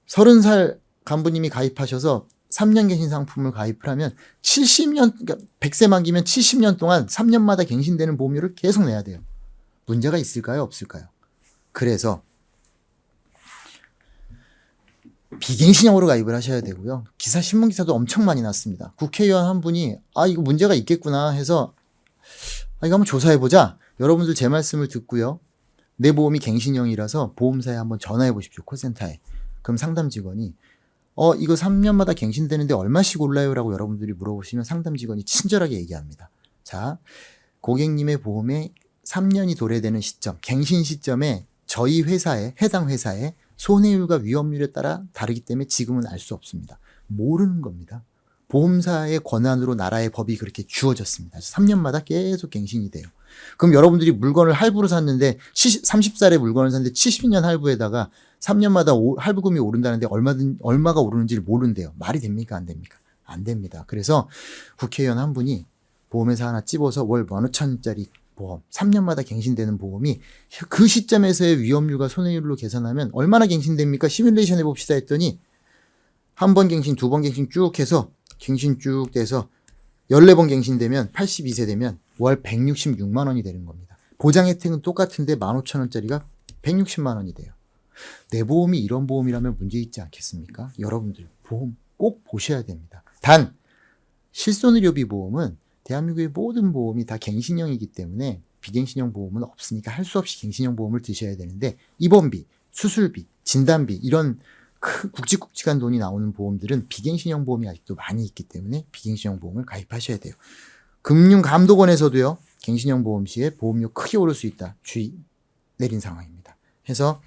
30살 간부님이 가입하셔서 3년 갱신 상품을 가입을 하면 70년, 그러니까 100세 만기면 70년 동안 3년마다 갱신되는 보험료를 계속 내야 돼요. 문제가 있을까요? 없을까요? 그래서 비갱신형으로 가입을 하셔야 되고요. 신문 기사도 엄청 많이 났습니다. 국회의원 한 분이 이거 문제가 있겠구나 해서 이거 한번 조사해보자. 여러분들 제 말씀을 듣고요, 내 보험이 갱신형이라서 보험사에 한번 전화해 보십시오. 콜센터에. 그럼 상담 직원이 이거 3년마다 갱신되는데 얼마씩 올라요? 라고 여러분들이 물어보시면 상담 직원이 친절하게 얘기합니다. 자, 고객님의 보험에 3년이 도래되는 시점, 갱신 시점에 저희 회사에, 해당 회사에 손해율과 위험률에 따라 다르기 때문에 지금은 알 수 없습니다. 모르는 겁니다. 보험사의 권한으로 나라의 법이 그렇게 주어졌습니다. 3년마다 계속 갱신이 돼요. 그럼 여러분들이 물건을 할부로 샀는데 30살에 물건을 샀는데 70년 할부에다가 3년마다 할부금이 오른다는데 얼마가 오르는지를 모른대요. 말이 됩니까? 안 됩니까? 안 됩니다. 그래서 국회의원 한 분이 보험회사 하나 찝어서 월 15,000원짜리 보험, 3년마다 갱신되는 보험이 그 시점에서의 위험률과 손해율로 계산하면 얼마나 갱신됩니까? 시뮬레이션 해봅시다 했더니 한 번 갱신, 두 번 갱신 쭉 해서 갱신 쭉 돼서 14번 갱신되면 82세 되면 월 166만 원이 되는 겁니다. 보장 혜택은 똑같은데 15,000원짜리가 160만 원이 돼요. 내 보험이 이런 보험이라면 문제 있지 않겠습니까? 여러분들 보험 꼭 보셔야 됩니다. 단 실손의료비 보험은 대한민국의 모든 보험이 다 갱신형이기 때문에 비갱신형 보험은 없으니까 할 수 없이 갱신형 보험을 드셔야 되는데 입원비, 수술비, 진단비 이런 굵직굵직한 돈이 나오는 보험들은 비갱신형 보험이 아직도 많이 있기 때문에 비갱신형 보험을 가입하셔야 돼요. 금융감독원에서도요. 갱신형 보험 시에 보험료 크게 오를 수 있다. 주의 내린 상황입니다. 해서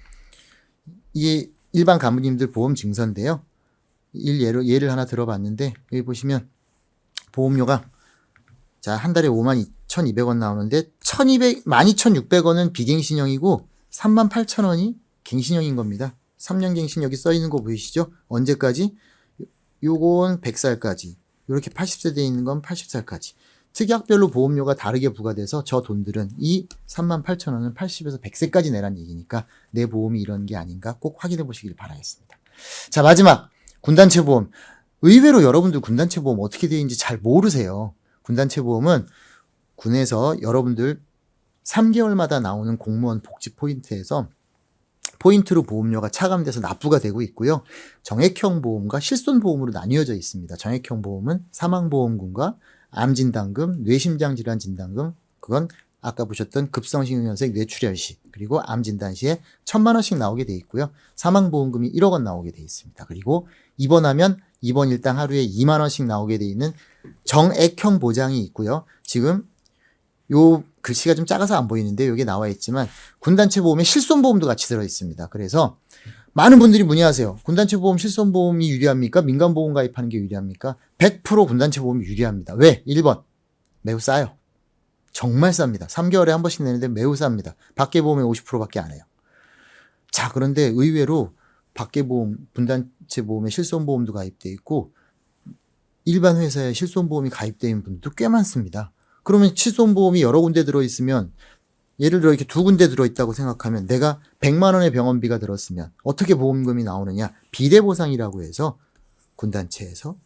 이게 일반 간부님들 보험 증서인데요. 예를 하나 들어봤는데 여기 보시면 보험료가 자, 한 달에 52,200원 나오는데 12,600원은 비갱신형이고 38,000원이 갱신형인 겁니다. 3년 갱신 여기 써 있는 거 보이시죠? 언제까지? 요건 100살까지. 이렇게 80세 돼 있는 건 80살까지. 특약별로 보험료가 다르게 부과돼서 저 돈들은 이 38,000원은 80에서 100세까지 내란 얘기니까 내 보험이 이런 게 아닌가 꼭 확인해 보시길 바라겠습니다. 자, 마지막 군단체 보험. 의외로 여러분들 군단체 보험 어떻게 되어 있는지 잘 모르세요. 군단체 보험은 군에서 여러분들 3개월마다 나오는 공무원 복지 포인트에서 포인트로 보험료가 차감돼서 납부가 되고 있고요. 정액형 보험과 실손보험으로 나뉘어져 있습니다. 정액형 보험은 사망보험금과 암진단금, 뇌심장질환진단금, 그건 아까 보셨던 급성심근경색 뇌출혈 시, 그리고 암진단 시에 1,000만 원씩 나오게 돼 있고요. 사망보험금이 1억 원 나오게 돼 있습니다. 그리고 입원하면 입원 일당 하루에 2만 원씩 나오게 돼 있는 정액형 보장이 있고요. 지금 요 글씨가 좀 작아서 안 보이는데 여기 나와 있지만 군단체 보험에 실손보험도 같이 들어 있습니다. 그래서 많은 분들이 문의하세요. 군단체 보험 실손보험이 유리합니까? 민간보험 가입하는 게 유리합니까? 100% 군단체 보험이 유리합니다. 왜? 1번 매우 싸요. 정말 쌉니다. 3개월에 한 번씩 내는데 매우 쌉니다. 밖에보험에 50%밖에 안 해요. 자, 그런데 의외로 밖에보험, 분단체 보험에 실손보험도 가입돼 있고 일반 회사에 실손보험이 가입되어 있는 분들도 꽤 많습니다. 그러면 실손보험이 여러 군데 들어있으면 예를 들어 이렇게 두 군데 들어있다고 생각하면 내가 100만 원의 병원비가 들었으면 어떻게 보험금이 나오느냐. 비대보상이라고 해서 군단체에서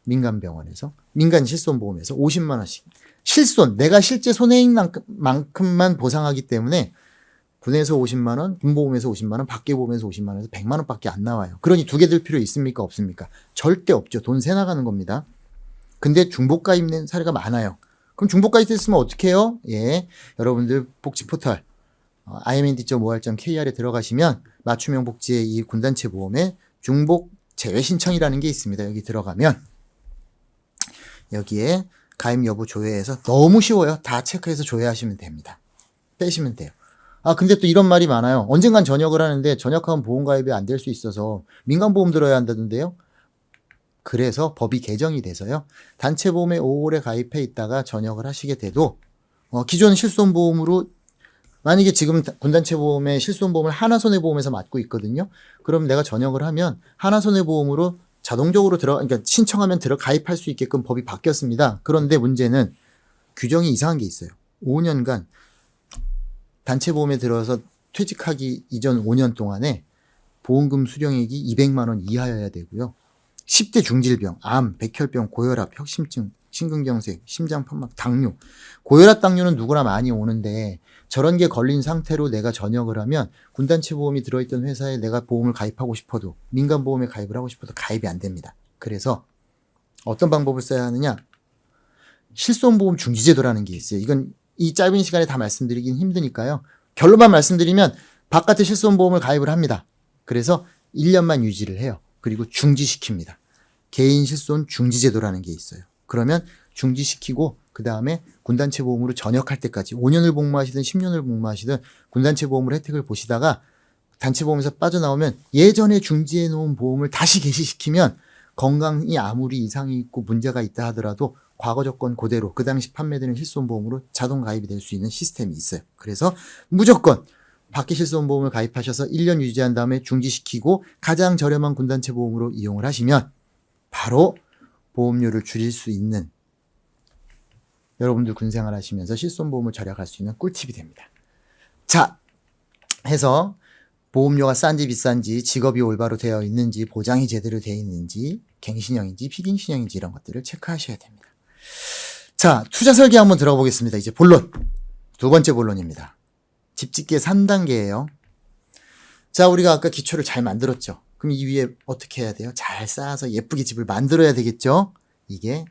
민간병원에서 민간 실손보험에서 50만 원씩 실손 내가 실제 손해액만큼만 보상하기 때문에 군에서 50만 원, 군보험에서 50만 원, 밖에보험에서 50만 원에서 100만 원밖에 안 나와요. 그러니 두 개 들 필요 있습니까? 없습니까? 절대 없죠. 돈 새 나가는 겁니다. 근데 중복가입 낸 사례가 많아요. 그럼 중복가입 됐으면 어떻게 해요? 예, 여러분들 복지 포털 imnd.or.kr에 들어가시면 맞춤형 복지의 이 군단체 보험에 중복 제외 신청이라는 게 있습니다. 여기 들어가면 여기에 가입 여부 조회해서 너무 쉬워요. 다 체크해서 조회하시면 됩니다. 빼시면 돼요. 아, 근데 또 이런 말이 많아요. 언젠간 전역을 하는데 전역하면 보험가입이 안 될 수 있어서 민간보험 들어야 한다던데요. 그래서 법이 개정이 돼서요. 단체보험에 오래 가입해 있다가 전역을 하시게 돼도 기존 실손보험으로 만약에 지금 군단체보험에 실손보험을 하나손해보험에서 맡고 있거든요. 그럼 내가 전역을 하면 하나손해보험으로 자동적으로 그러니까 신청하면 가입할 수 있게끔 법이 바뀌었습니다. 그런데 문제는 규정이 이상한 게 있어요. 5년간 단체보험에 들어서 퇴직하기 이전 5년 동안에 보험금 수령액이 200만 원 이하여야 되고요. 10대 중질병, 암, 백혈병, 고혈압, 혁심증, 심근경색, 심장판막, 당뇨. 고혈압, 당뇨는 누구나 많이 오는데 저런 게 걸린 상태로 내가 전역을 하면 군단체 보험이 들어있던 회사에 내가 보험을 가입하고 싶어도 민간보험에 가입을 하고 싶어도 가입이 안 됩니다. 그래서 어떤 방법을 써야 하느냐? 실손보험 중지제도라는 게 있어요. 이건 이 짧은 시간에 다 말씀드리긴 힘드니까요. 결론만 말씀드리면 바깥에 실손보험을 가입을 합니다. 그래서 1년만 유지를 해요. 그리고 중지시킵니다. 개인 실손 중지제도라는 게 있어요. 그러면 중지시키고 그 다음에 군단체 보험으로 전역할 때까지 5년을 복무하시든 10년을 복무하시든 군단체 보험으로 혜택을 보시다가 단체 보험에서 빠져나오면 예전에 중지해 놓은 보험을 다시 개시시키면 건강이 아무리 이상이 있고 문제가 있다 하더라도 과거 조건 그대로 그 당시 판매되는 실손보험으로 자동 가입이 될 수 있는 시스템이 있어요. 그래서 무조건 밖에 실손보험을 가입하셔서 1년 유지한 다음에 중지시키고 가장 저렴한 군단체 보험으로 이용을 하시면 바로 보험료를 줄일 수 있는, 여러분들 군생활 하시면서 실손보험을 절약할 수 있는 꿀팁이 됩니다. 자, 해서 보험료가 싼지 비싼지, 직업이 올바로 되어 있는지, 보장이 제대로 되어 있는지, 갱신형인지 비갱신형인지 이런 것들을 체크하셔야 됩니다. 자, 투자 설계 한번 들어보겠습니다. 이제 본론. 두 번째 본론입니다. 집 짓기의 3단계예요. 자, 우리가 아까 기초를 잘 만들었죠. 그럼 이 위에 어떻게 해야 돼요? 잘 쌓아서 예쁘게 집을 만들어야 되겠죠? 이게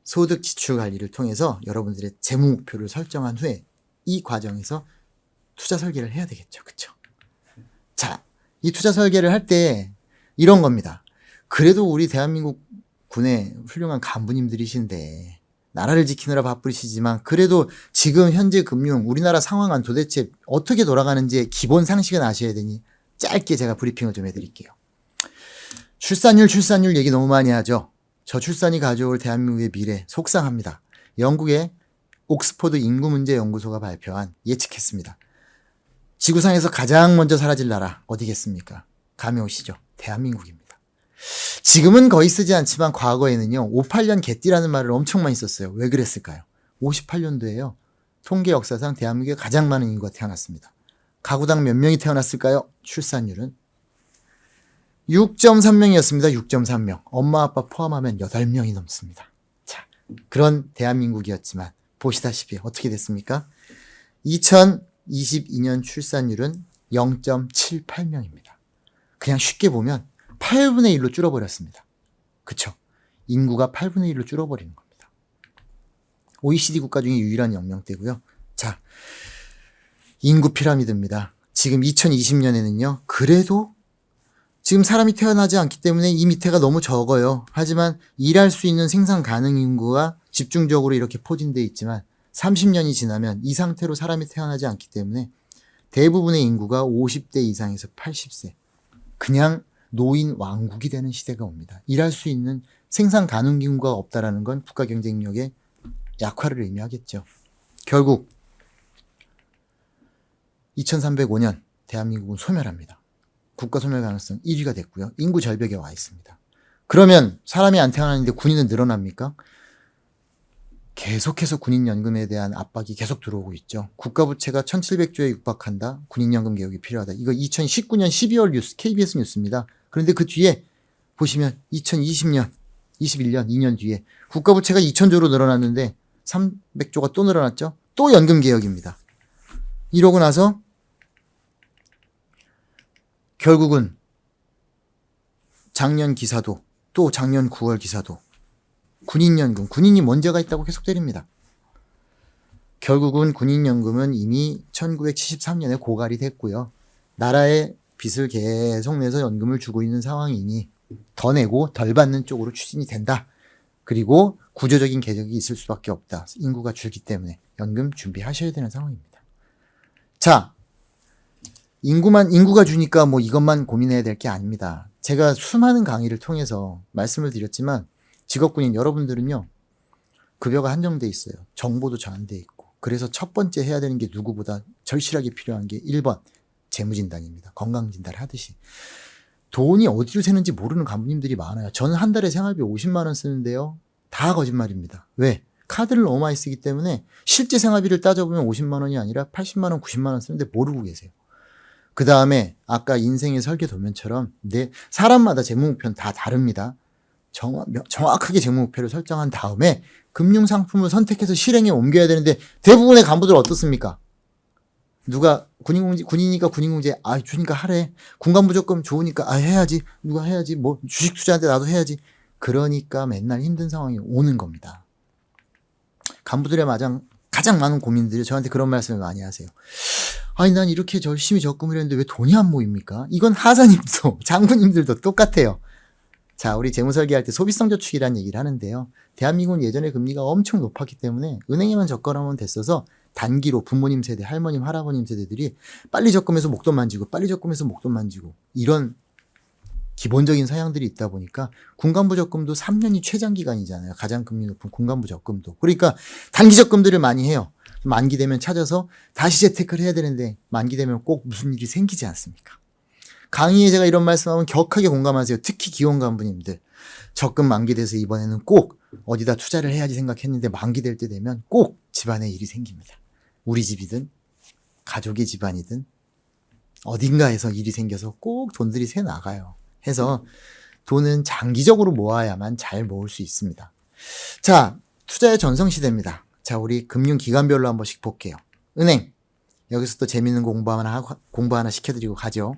소득 지출 관리를 통해서 여러분들의 재무 목표를 설정한 후에 이 과정에서 투자 설계를 해야 되겠죠. 그쵸? 자, 이 투자 설계를 할 때 이런 겁니다. 그래도 우리 대한민국 군의 훌륭한 간부님들이신데 나라를 지키느라 바쁘시지만 그래도 지금 현재 금융 우리나라 상황은 도대체 어떻게 돌아가는지의 기본 상식은 아셔야 되니 짧게 제가 브리핑을 좀 해드릴게요. 출산율 얘기 너무 많이 하죠. 저출산이 가져올 대한민국의 미래 속상합니다. 영국의 옥스퍼드 인구문제연구소가 발표한 예측했습니다. 지구상에서 가장 먼저 사라질 나라 어디겠습니까? 감이 오시죠? 대한민국입니다. 지금은 거의 쓰지 않지만 과거에는요 58년 개띠라는 말을 엄청 많이 썼어요. 왜 그랬을까요? 58년도에요 통계 역사상 대한민국에 가장 많은 인구가 태어났습니다. 가구당 몇 명이 태어났을까요? 출산율은 6.3명이었습니다. 6.3명. 엄마 아빠 포함하면 8명이 넘습니다. 자, 그런 대한민국이었지만 보시다시피 어떻게 됐습니까? 2022년 출산율은 0.78명입니다. 그냥 쉽게 보면 8분의 1로 줄어버렸습니다. 그쵸? 인구가 8분의 1로 줄어버리는 겁니다. OECD 국가 중에 유일한 연령대고요. 자, 인구 피라미드입니다. 지금 2020년에는요. 그래도 지금 사람이 태어나지 않기 때문에 이 밑에가 너무 적어요. 하지만 일할 수 있는 생산 가능 인구가 집중적으로 이렇게 포진되어 있지만 30년이 지나면 이 상태로 사람이 태어나지 않기 때문에 대부분의 인구가 50대 이상에서 80세. 그냥 노인 왕국이 되는 시대가 옵니다. 일할 수 있는 생산 가능 인구가 없다라는 건 국가 경쟁력의 약화를 의미하겠죠. 결국 2305년 대한민국은 소멸합니다. 국가 소멸 가능성 1위가 됐고요. 인구 절벽에 와 있습니다. 그러면 사람이 안 태어나는데 군인은 늘어납니까? 계속해서 군인연금에 대한 압박이 계속 들어오고 있죠. 국가부채가 1700조에 육박한다. 군인연금 개혁이 필요하다. 이거 2019년 12월 뉴스, KBS 뉴스입니다. 그런데 그 뒤에 보시면 2020년, 21년, 2년 뒤에 국가부채가 2000조로 늘어났는데 300조가 또 늘어났죠. 또 연금 개혁입니다. 이러고 나서 결국은 작년 기사도 또 작년 9월 기사도 군인연금, 군인이 문제가 있다고 계속 때립니다. 결국은 군인연금은 이미 1973년에 고갈이 됐고요. 나라의 빚을 계속 내서 연금을 주고 있는 상황이니 더 내고 덜 받는 쪽으로 추진이 된다. 그리고 구조적인 개혁이 있을 수밖에 없다. 인구가 줄기 때문에 연금 준비하셔야 되는 상황입니다. 자, 인구가 주니까 뭐 이것만 고민해야 될 게 아닙니다. 제가 수많은 강의를 통해서 말씀을 드렸지만 직업군인 여러분들은요. 급여가 한정돼 있어요. 정보도 제한돼 있고. 그래서 첫 번째 해야 되는 게 누구보다 절실하게 필요한 게 1번 재무진단입니다. 건강진단을 하듯이. 돈이 어디로 새는지 모르는 간부님들이 많아요. 저는 한 달에 생활비 50만 원 쓰는데요. 다 거짓말입니다. 왜? 카드를 너무 많이 쓰기 때문에 실제 생활비를 따져보면 50만 원이 아니라 80만 원, 90만 원 쓰는데 모르고 계세요. 그 다음에 아까 인생의 설계 도면처럼 사람마다 재무 목표는 다 다릅니다. 정확하게 재무 목표를 설정한 다음에 금융 상품을 선택해서 실행에 옮겨야 되는데 대부분의 간부들 어떻습니까? 누가 군인이니까 군인공제 주니까 하래. 군간부조금 좋으니까 해야지. 누가 해야지. 뭐 주식 투자한테 나도 해야지. 그러니까 맨날 힘든 상황이 오는 겁니다. 간부들의 가장 많은 고민들이 저한테 그런 말씀을 많이 하세요. 난 이렇게 열심히 적금을 했는데 왜 돈이 안 모입니까? 이건 하사님도 장군님들도 똑같아요. 자, 우리 재무설계할 때 소비성 저축이라는 얘기를 하는데요. 대한민국은 예전에 금리가 엄청 높았기 때문에 은행에만 적금하면 됐어서 단기로 부모님 세대, 할머님, 할아버님 세대들이 빨리 적금해서 목돈 만지고 빨리 적금해서 목돈 만지고 이런 기본적인 사양들이 있다 보니까 군간부 적금도 3년이 최장 기간이잖아요. 가장 금리 높은 군간부 적금도. 그러니까 단기 적금들을 많이 해요. 만기 되면 찾아서 다시 재테크를 해야 되는데 만기 되면 꼭 무슨 일이 생기지 않습니까? 강의에 제가 이런 말씀하면 격하게 공감하세요. 특히 기혼 간부님들. 적금 만기돼서 이번에는 꼭 어디다 투자를 해야지 생각했는데 만기될 때 되면 꼭 집안에 일이 생깁니다. 우리 집이든 가족의 집안이든 어딘가에서 일이 생겨서 꼭 돈들이 새 나가요. 해서 돈은 장기적으로 모아야만 잘 모을 수 있습니다. 자, 투자의 전성시대입니다. 자, 우리 금융기관별로 한 번씩 볼게요. 은행. 여기서 또 재밌는 공부 하나 시켜드리고 가죠.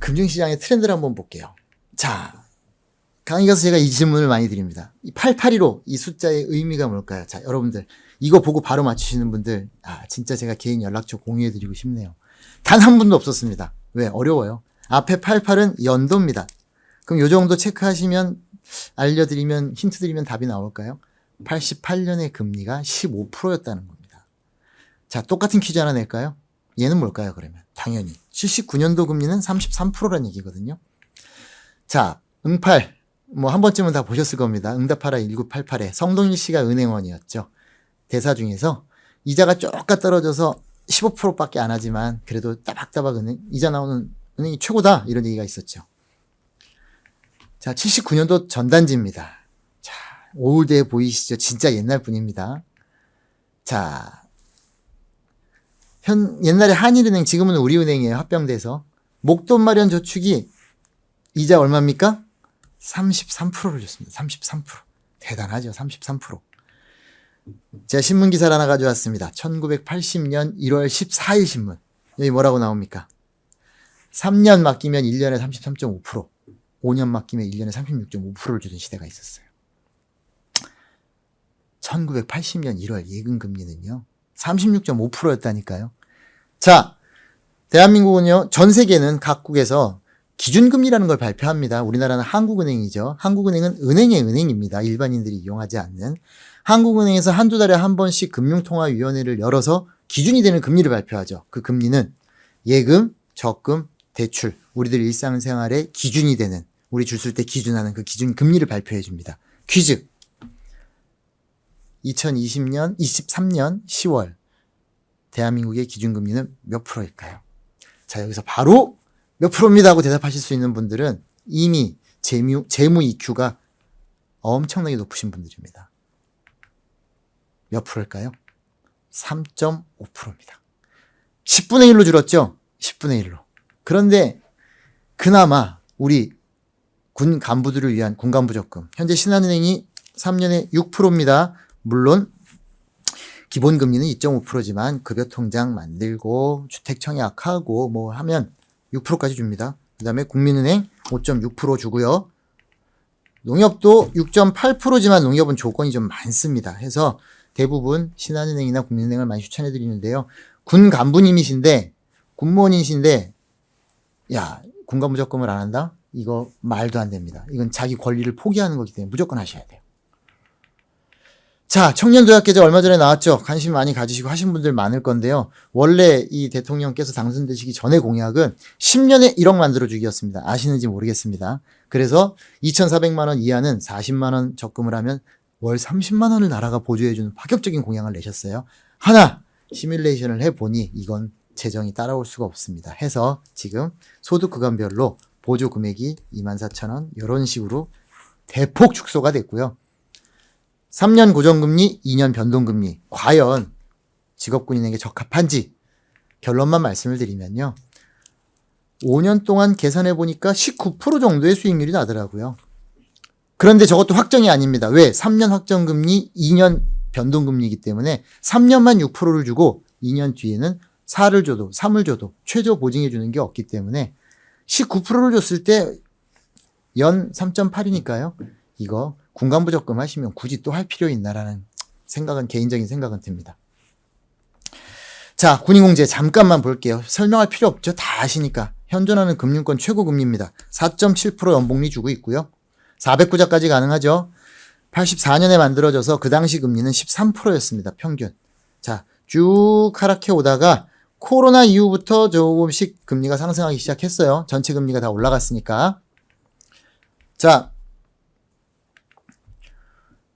금융시장의 트렌드를 한번 볼게요. 자, 강의 가서 제가 이 질문을 많이 드립니다. 이 8815, 이 숫자의 의미가 뭘까요? 자, 여러분들, 이거 보고 바로 맞추시는 분들, 진짜 제가 개인 연락처 공유해드리고 싶네요. 단 한 분도 없었습니다. 왜? 어려워요. 앞에 88은 연도입니다. 그럼 요 정도 체크하시면, 알려드리면, 힌트 드리면 답이 나올까요? 88년의 금리가 15%였다는 겁니다. 자, 똑같은 퀴즈 하나 낼까요? 얘는 뭘까요, 그러면? 당연히. 79년도 금리는 33%라는 얘기거든요. 자, 응팔. 뭐, 한 번쯤은 다 보셨을 겁니다. 응답하라 1988에 성동일 씨가 은행원이었죠. 대사 중에서 이자가 쪼까 떨어져서 15%밖에 안 하지만 그래도 따박따박 이자 나오는 은행이 최고다. 이런 얘기가 있었죠. 자, 79년도 전단지입니다. 자, 올드해 보이시죠? 진짜 옛날 분입니다. 자, 옛날에 한일은행, 지금은 우리은행이에요. 합병돼서. 목돈 마련 저축이 이자 얼마입니까? 33%를 줬습니다. 33%. 대단하죠. 33%. 제가 신문 기사를 하나 가져왔습니다. 1980년 1월 14일 신문. 여기 뭐라고 나옵니까? 3년 맡기면 1년에 33.5%, 5년 맡기면 1년에 36.5%를 주는 시대가 있었어요. 1980년 1월 예금금리는요, 36.5%였다니까요. 자, 대한민국은요, 전 세계는 각국에서 기준금리라는 걸 발표합니다. 우리나라는 한국은행이죠. 한국은행은 은행의 은행입니다. 일반인들이 이용하지 않는. 한국은행에서 한두 달에 한 번씩 금융통화위원회를 열어서 기준이 되는 금리를 발표하죠. 그 금리는 예금, 적금, 대출, 우리들 일상생활에 기준이 되는, 우리 줄 쓸 때 기준하는 그 기준 금리를 발표해 줍니다. 퀴즈. 2023년 10월 대한민국의 기준금리는 몇 프로일까요? 자, 여기서 바로 몇 프로입니다 하고 대답하실 수 있는 분들은 이미 재무 EQ가 엄청나게 높으신 분들입니다. 몇 프로일까요? 3.5%입니다. 10분의 1로 줄었죠? 10분의 1로. 그런데 그나마 우리 군 간부들을 위한 군간부 적금, 현재 신한은행이 3년에 6%입니다. 물론 기본금리는 2.5%지만 급여통장 만들고 주택청약하고 뭐 하면 6%까지 줍니다. 그 다음에 국민은행 5.6% 주고요. 농협도 6.8%지만 농협은 조건이 좀 많습니다. 해서 대부분 신한은행이나 국민은행을 많이 추천해 드리는데요. 군 간부님이신데, 군무원이신데, 야, 군간부 적금을 안 한다? 이거 말도 안 됩니다. 이건 자기 권리를 포기하는 거기 때문에 무조건 하셔야 돼요. 자, 청년도약계좌 얼마 전에 나왔죠? 관심 많이 가지시고 하신 분들 많을 건데요. 원래 이 대통령께서 당선되시기 전에 공약은 10년에 1억 만들어주기였습니다. 아시는지 모르겠습니다. 그래서 2,400만 원 이하는 40만 원 적금을 하면 월 30만 원을 나라가 보조해주는 파격적인 공약을 내셨어요. 하나 시뮬레이션을 해보니 이건 재정이 따라올 수가 없습니다. 해서 지금 소득 구간별로 보조 금액이 24,000원 이런 식으로 대폭 축소가 됐고요. 3년 고정금리, 2년 변동금리. 과연 직업군인에게 적합한지 결론만 말씀을 드리면요. 5년 동안 계산해 보니까 19% 정도의 수익률이 나더라고요. 그런데 저것도 확정이 아닙니다. 왜? 3년 확정금리, 2년 변동금리이기 때문에 3년만 6%를 주고 2년 뒤에는 4를 줘도 3을 줘도 최저 보증해 주는 게 없기 때문에 19%를 줬을 때 연 3.8이니까요. 이거 군간부 적금 하시면 굳이 또 할 필요 있나라는 생각은, 개인적인 생각은 듭니다. 자, 군인공제 잠깐만 볼게요. 설명할 필요 없죠. 다 아시니까. 현존하는 금융권 최고 금리입니다. 4.7% 연복리 주고 있고요. 400구자까지 가능하죠. 84년에 만들어져서 그 당시 금리는 13%였습니다. 평균. 자, 쭉 하락해 오다가 코로나 이후부터 조금씩 금리가 상승하기 시작했어요. 전체 금리가 다 올라갔으니까. 자,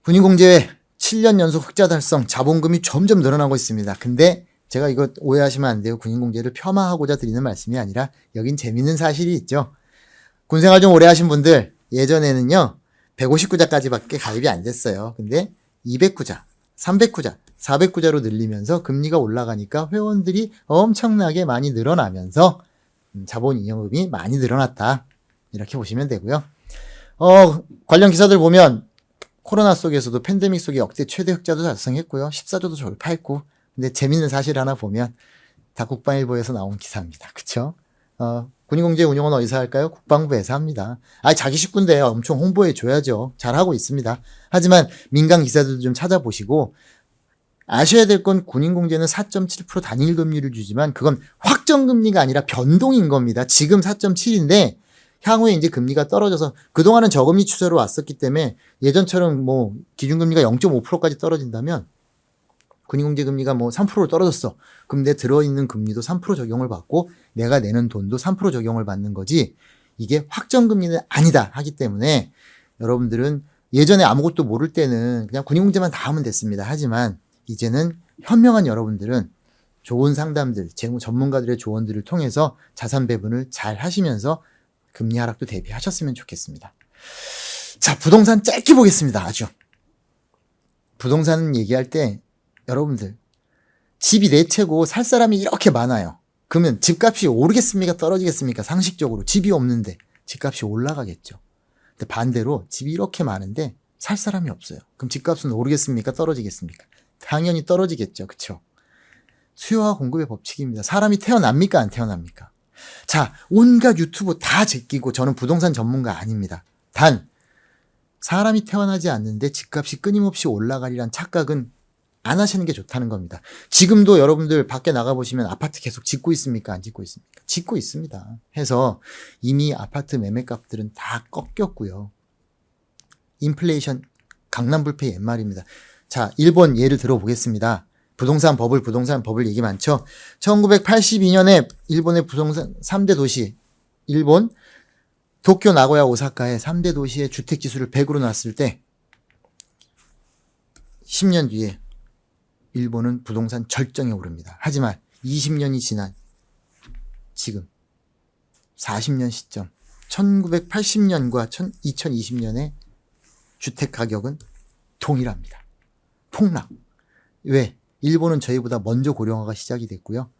군인공제회 7년 연속 흑자 달성, 자본금이 점점 늘어나고 있습니다. 근데 제가 이거 오해하시면 안 돼요. 군인공제를 폄하하고자 드리는 말씀이 아니라 여긴 재밌는 사실이 있죠. 군생활 좀 오래 하신 분들 예전에는요 159자까지밖에 가입이 안 됐어요. 근데 200구자, 300구자, 400구자로 늘리면서 금리가 올라가니까 회원들이 엄청나게 많이 늘어나면서 자본 잉여금이 많이 늘어났다. 이렇게 보시면 되고요. 관련 기사들 보면 코로나 속에서도 팬데믹 속에 역대 최대 흑자도 달성했고요. 14조도 돌파했고. 근데 재밌는 사실 하나 보면 다 국방일보에서 나온 기사입니다. 그쵸? 군인공제 운영은 어디서 할까요? 국방부에서 합니다. 자기 식구인데 엄청 홍보해 줘야죠. 잘하고 있습니다. 하지만 민간 기사들도 좀 찾아보시고 아셔야 될 건 군인공제는 4.7% 단일금리를 주지만 그건 확정금리가 아니라 변동인 겁니다. 지금 4.7인데 향후에 이제 금리가 떨어져서 그동안은 저금리 추세로 왔었기 때문에 예전처럼 뭐 기준금리가 0.5%까지 떨어진다면 군인공제 금리가 뭐 3%로 떨어졌어. 그럼 내 들어있는 금리도 3% 적용을 받고 내가 내는 돈도 3% 적용을 받는 거지 이게 확정금리는 아니다 하기 때문에 여러분들은 예전에 아무것도 모를 때는 그냥 군인공제만 다 하면 됐습니다. 하지만 이제는 현명한 여러분들은 좋은 상담들, 재무 전문가들의 조언들을 통해서 자산 배분을 잘 하시면서 금리 하락도 대비하셨으면 좋겠습니다. 자, 부동산 짧게 보겠습니다. 아주. 부동산 얘기할 때 여러분들 집이 네 채고 살 사람이 이렇게 많아요. 그러면 집값이 오르겠습니까? 떨어지겠습니까? 상식적으로 집이 없는데 집값이 올라가겠죠. 근데 반대로 집이 이렇게 많은데 살 사람이 없어요. 그럼 집값은 오르겠습니까? 떨어지겠습니까? 당연히 떨어지겠죠. 그쵸? 수요와 공급의 법칙입니다. 사람이 태어납니까? 안 태어납니까? 자, 온갖 유튜브 다 제끼고 저는 부동산 전문가 아닙니다. 단 사람이 태어나지 않는데 집값이 끊임없이 올라가리란 착각은 안 하시는 게 좋다는 겁니다. 지금도 여러분들 밖에 나가보시면 아파트 계속 짓고 있습니까? 안 짓고 있습니까? 짓고 있습니다. 해서 이미 아파트 매매값들은 다 꺾였고요. 인플레이션 강남불패 옛말입니다. 자, 일본 예를 들어보겠습니다. 부동산 버블 얘기 많죠? 1982년에 일본의 부동산 3대 도시, 일본, 도쿄, 나고야, 오사카의 3대 도시의 주택지수를 100으로 놨을 때 10년 뒤에 일본은 부동산 절정에 오릅니다. 하지만 20년이 지난 지금 40년 시점 1980년과 2020년의 주택 가격은 동일합니다. 폭락. 왜? 일본은 저희보다 먼저 고령화가 시작이 됐고요.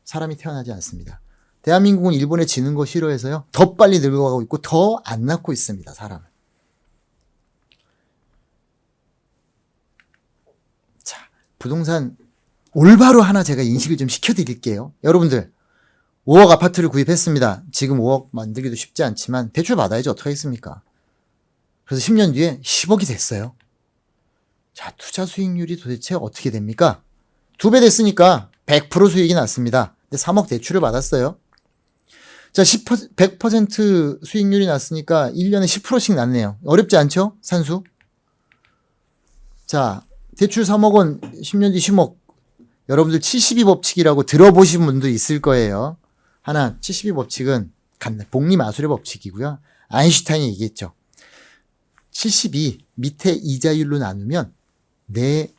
사람이 태어나지 않습니다. 대한민국은 일본에 지는 거 싫어해서요. 더 빨리 늙어가고 있고 더 안 낳고 있습니다. 사람을. 자, 부동산 올바로 하나 제가 인식을 좀 시켜드릴게요. 여러분들 5억 아파트를 구입했습니다. 지금 5억 만들기도 쉽지 않지만 대출 받아야지 어떻게 하겠습니까? 그래서 10년 뒤에 10억이 됐어요. 자, 투자 수익률이 도대체 어떻게 됩니까? 2배 됐으니까 100% 수익이 났습니다. 근데 3억 대출을 받았어요. 자, 100% 수익률이 났으니까 1년에 10%씩 났네요. 어렵지 않죠? 산수. 자, 대출 3억 원, 10년 뒤 10억. 여러분들 72법칙이라고 들어보신 분도 있을 거예요. 하나, 72법칙은 복리마술의 법칙이고요. 아인슈타인이 얘기했죠. 72 밑에 이자율로 나누면 내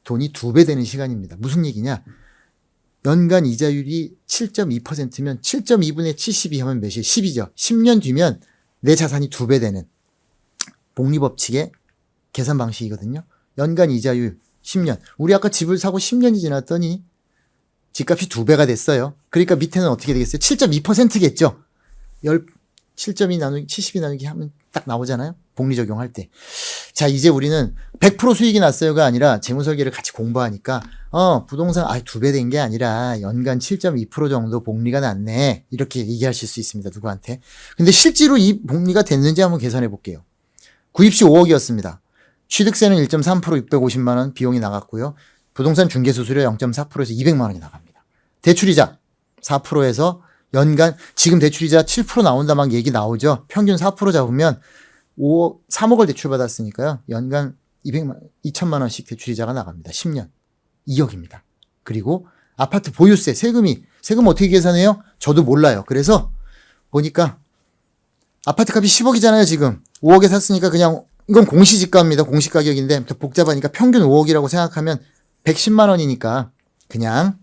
돈이 2배 되는 시간입니다. 무슨 얘기냐? 연간 이자율이 7.2%면 7.2분의 72 하면 몇이에요? 10이죠. 10년 뒤면 내 자산이 2배 되는 복리법칙의 계산 방식이거든요. 연간 이자율 10년. 우리 아까 집을 사고 10년이 지났더니 집값이 2배가 됐어요. 그러니까 밑에는 어떻게 되겠어요? 7.2%겠죠. 7.2 나누기 72 나누기 하면 딱 나오잖아요. 복리 적용할 때. 자, 이제 우리는 100% 수익이 났어요가 아니라 재무설계를 같이 공부하니까 부동산 2배 된 게 아니라 연간 7.2% 정도 복리가 났네. 이렇게 얘기하실 수 있습니다. 누구한테. 근데 실제로 이 복리가 됐는지 한번 계산해 볼게요. 구입 시 5억이었습니다. 취득세는 1.3% 650만 원 비용이 나갔고요. 부동산 중개수수료 0.4%에서 200만 원이 나갑니다. 대출이자 4%에서 연간 지금 대출이자 7% 나온다 막 얘기 나오죠. 평균 4% 잡으면 3억을 대출받았으니까요. 연간 2천만 원씩 대출이자가 나갑니다. 10년. 2억입니다. 그리고 아파트 보유세, 세금 어떻게 계산해요? 저도 몰라요. 그래서 보니까 아파트 값이 10억이잖아요, 지금. 5억에 샀으니까 그냥, 이건 공시지가입니다. 공시가격인데, 복잡하니까 평균 5억이라고 생각하면 110만 원이니까 그냥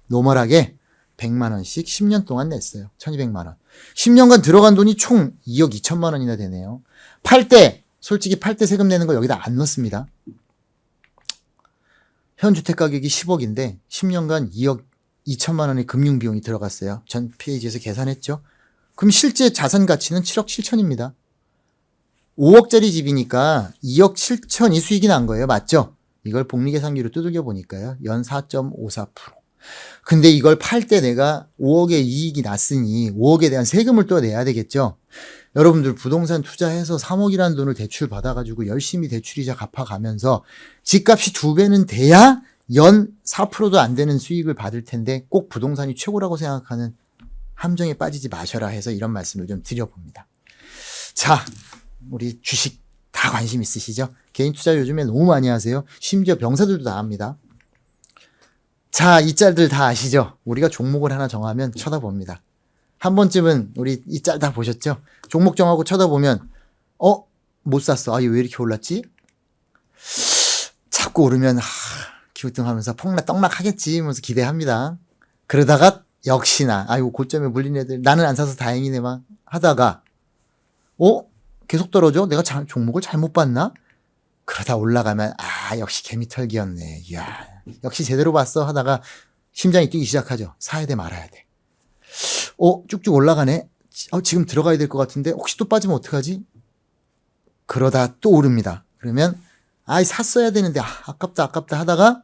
노멀하게 100만 원씩 10년 동안 냈어요. 1200만 원. 10년간 들어간 돈이 총 2억 2천만 원이나 되네요. 솔직히 팔 때 세금 내는 거 여기다 안 넣습니다. 현 주택 가격이 10억인데 10년간 2억 2천만 원의 금융 비용이 들어갔어요. 전 페이지에서 계산했죠. 그럼 실제 자산 가치는 7억 7천입니다. 5억짜리 집이니까 2억 7천이 수익이 난 거예요. 맞죠? 이걸 복리계산기로 두들겨 보니까요. 연 4.54%. 근데 이걸 팔 때 내가 5억의 이익이 났으니 5억에 대한 세금을 또 내야 되겠죠. 여러분들 부동산 투자해서 3억이라는 돈을 대출 받아가지고 열심히 대출이자 갚아가면서 집값이 2배는 돼야 연 4%도 안 되는 수익을 받을 텐데 꼭 부동산이 최고라고 생각하는 함정에 빠지지 마셔라 해서 이런 말씀을 좀 드려봅니다. 자, 우리 주식 다 관심 있으시죠? 개인 투자 요즘에 너무 많이 하세요. 심지어 병사들도 다 합니다. 자, 이 짤들 다 아시죠? 우리가 종목을 하나 정하면 쳐다봅니다. 한 번쯤은 우리 이 짤 다 보셨죠? 종목 정하고 쳐다보면 못 샀어. 얘 왜 이렇게 올랐지? 자꾸 오르면 기우뚱하면서 떡락하겠지 하면서 기대합니다. 그러다가 역시나 아이고 고점에 물린 애들 나는 안 사서 다행이네 막 하다가 계속 떨어져? 내가 종목을 잘못 봤나? 그러다 올라가면 역시 개미털기였네. 이야, 역시 제대로 봤어 하다가 심장이 뛰기 시작하죠. 사야 돼 말아야 돼. 쭉쭉 올라가네. 지금 들어가야 될 것 같은데 혹시 또 빠지면 어떡하지? 그러다 또 오릅니다. 그러면 샀어야 되는데 아깝다 하다가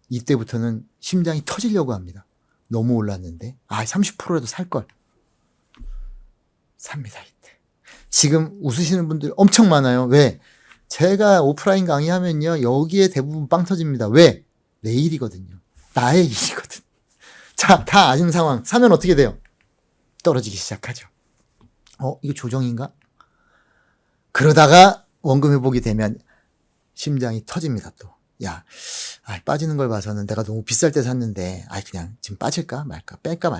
이때부터는 심장이 터지려고 합니다. 너무 올랐는데 30%라도 살걸. 삽니다 이때. 지금 웃으시는 분들 엄청 많아요. 왜? 제가 오프라인 강의하면요 여기에 대부분 빵 터집니다. 왜? 내 일이거든요. 나의 일이거든. 자, 다 아는 상황. 사면 어떻게 돼요? 떨어지기 시작하죠. 이거 조정인가? 그러다가 원금 회복이 되면 심장이 터집니다 또. 야, 빠지는 걸 봐서는 내가 너무 비쌀 때 샀는데 그냥 지금 빠질까 말까 뺄까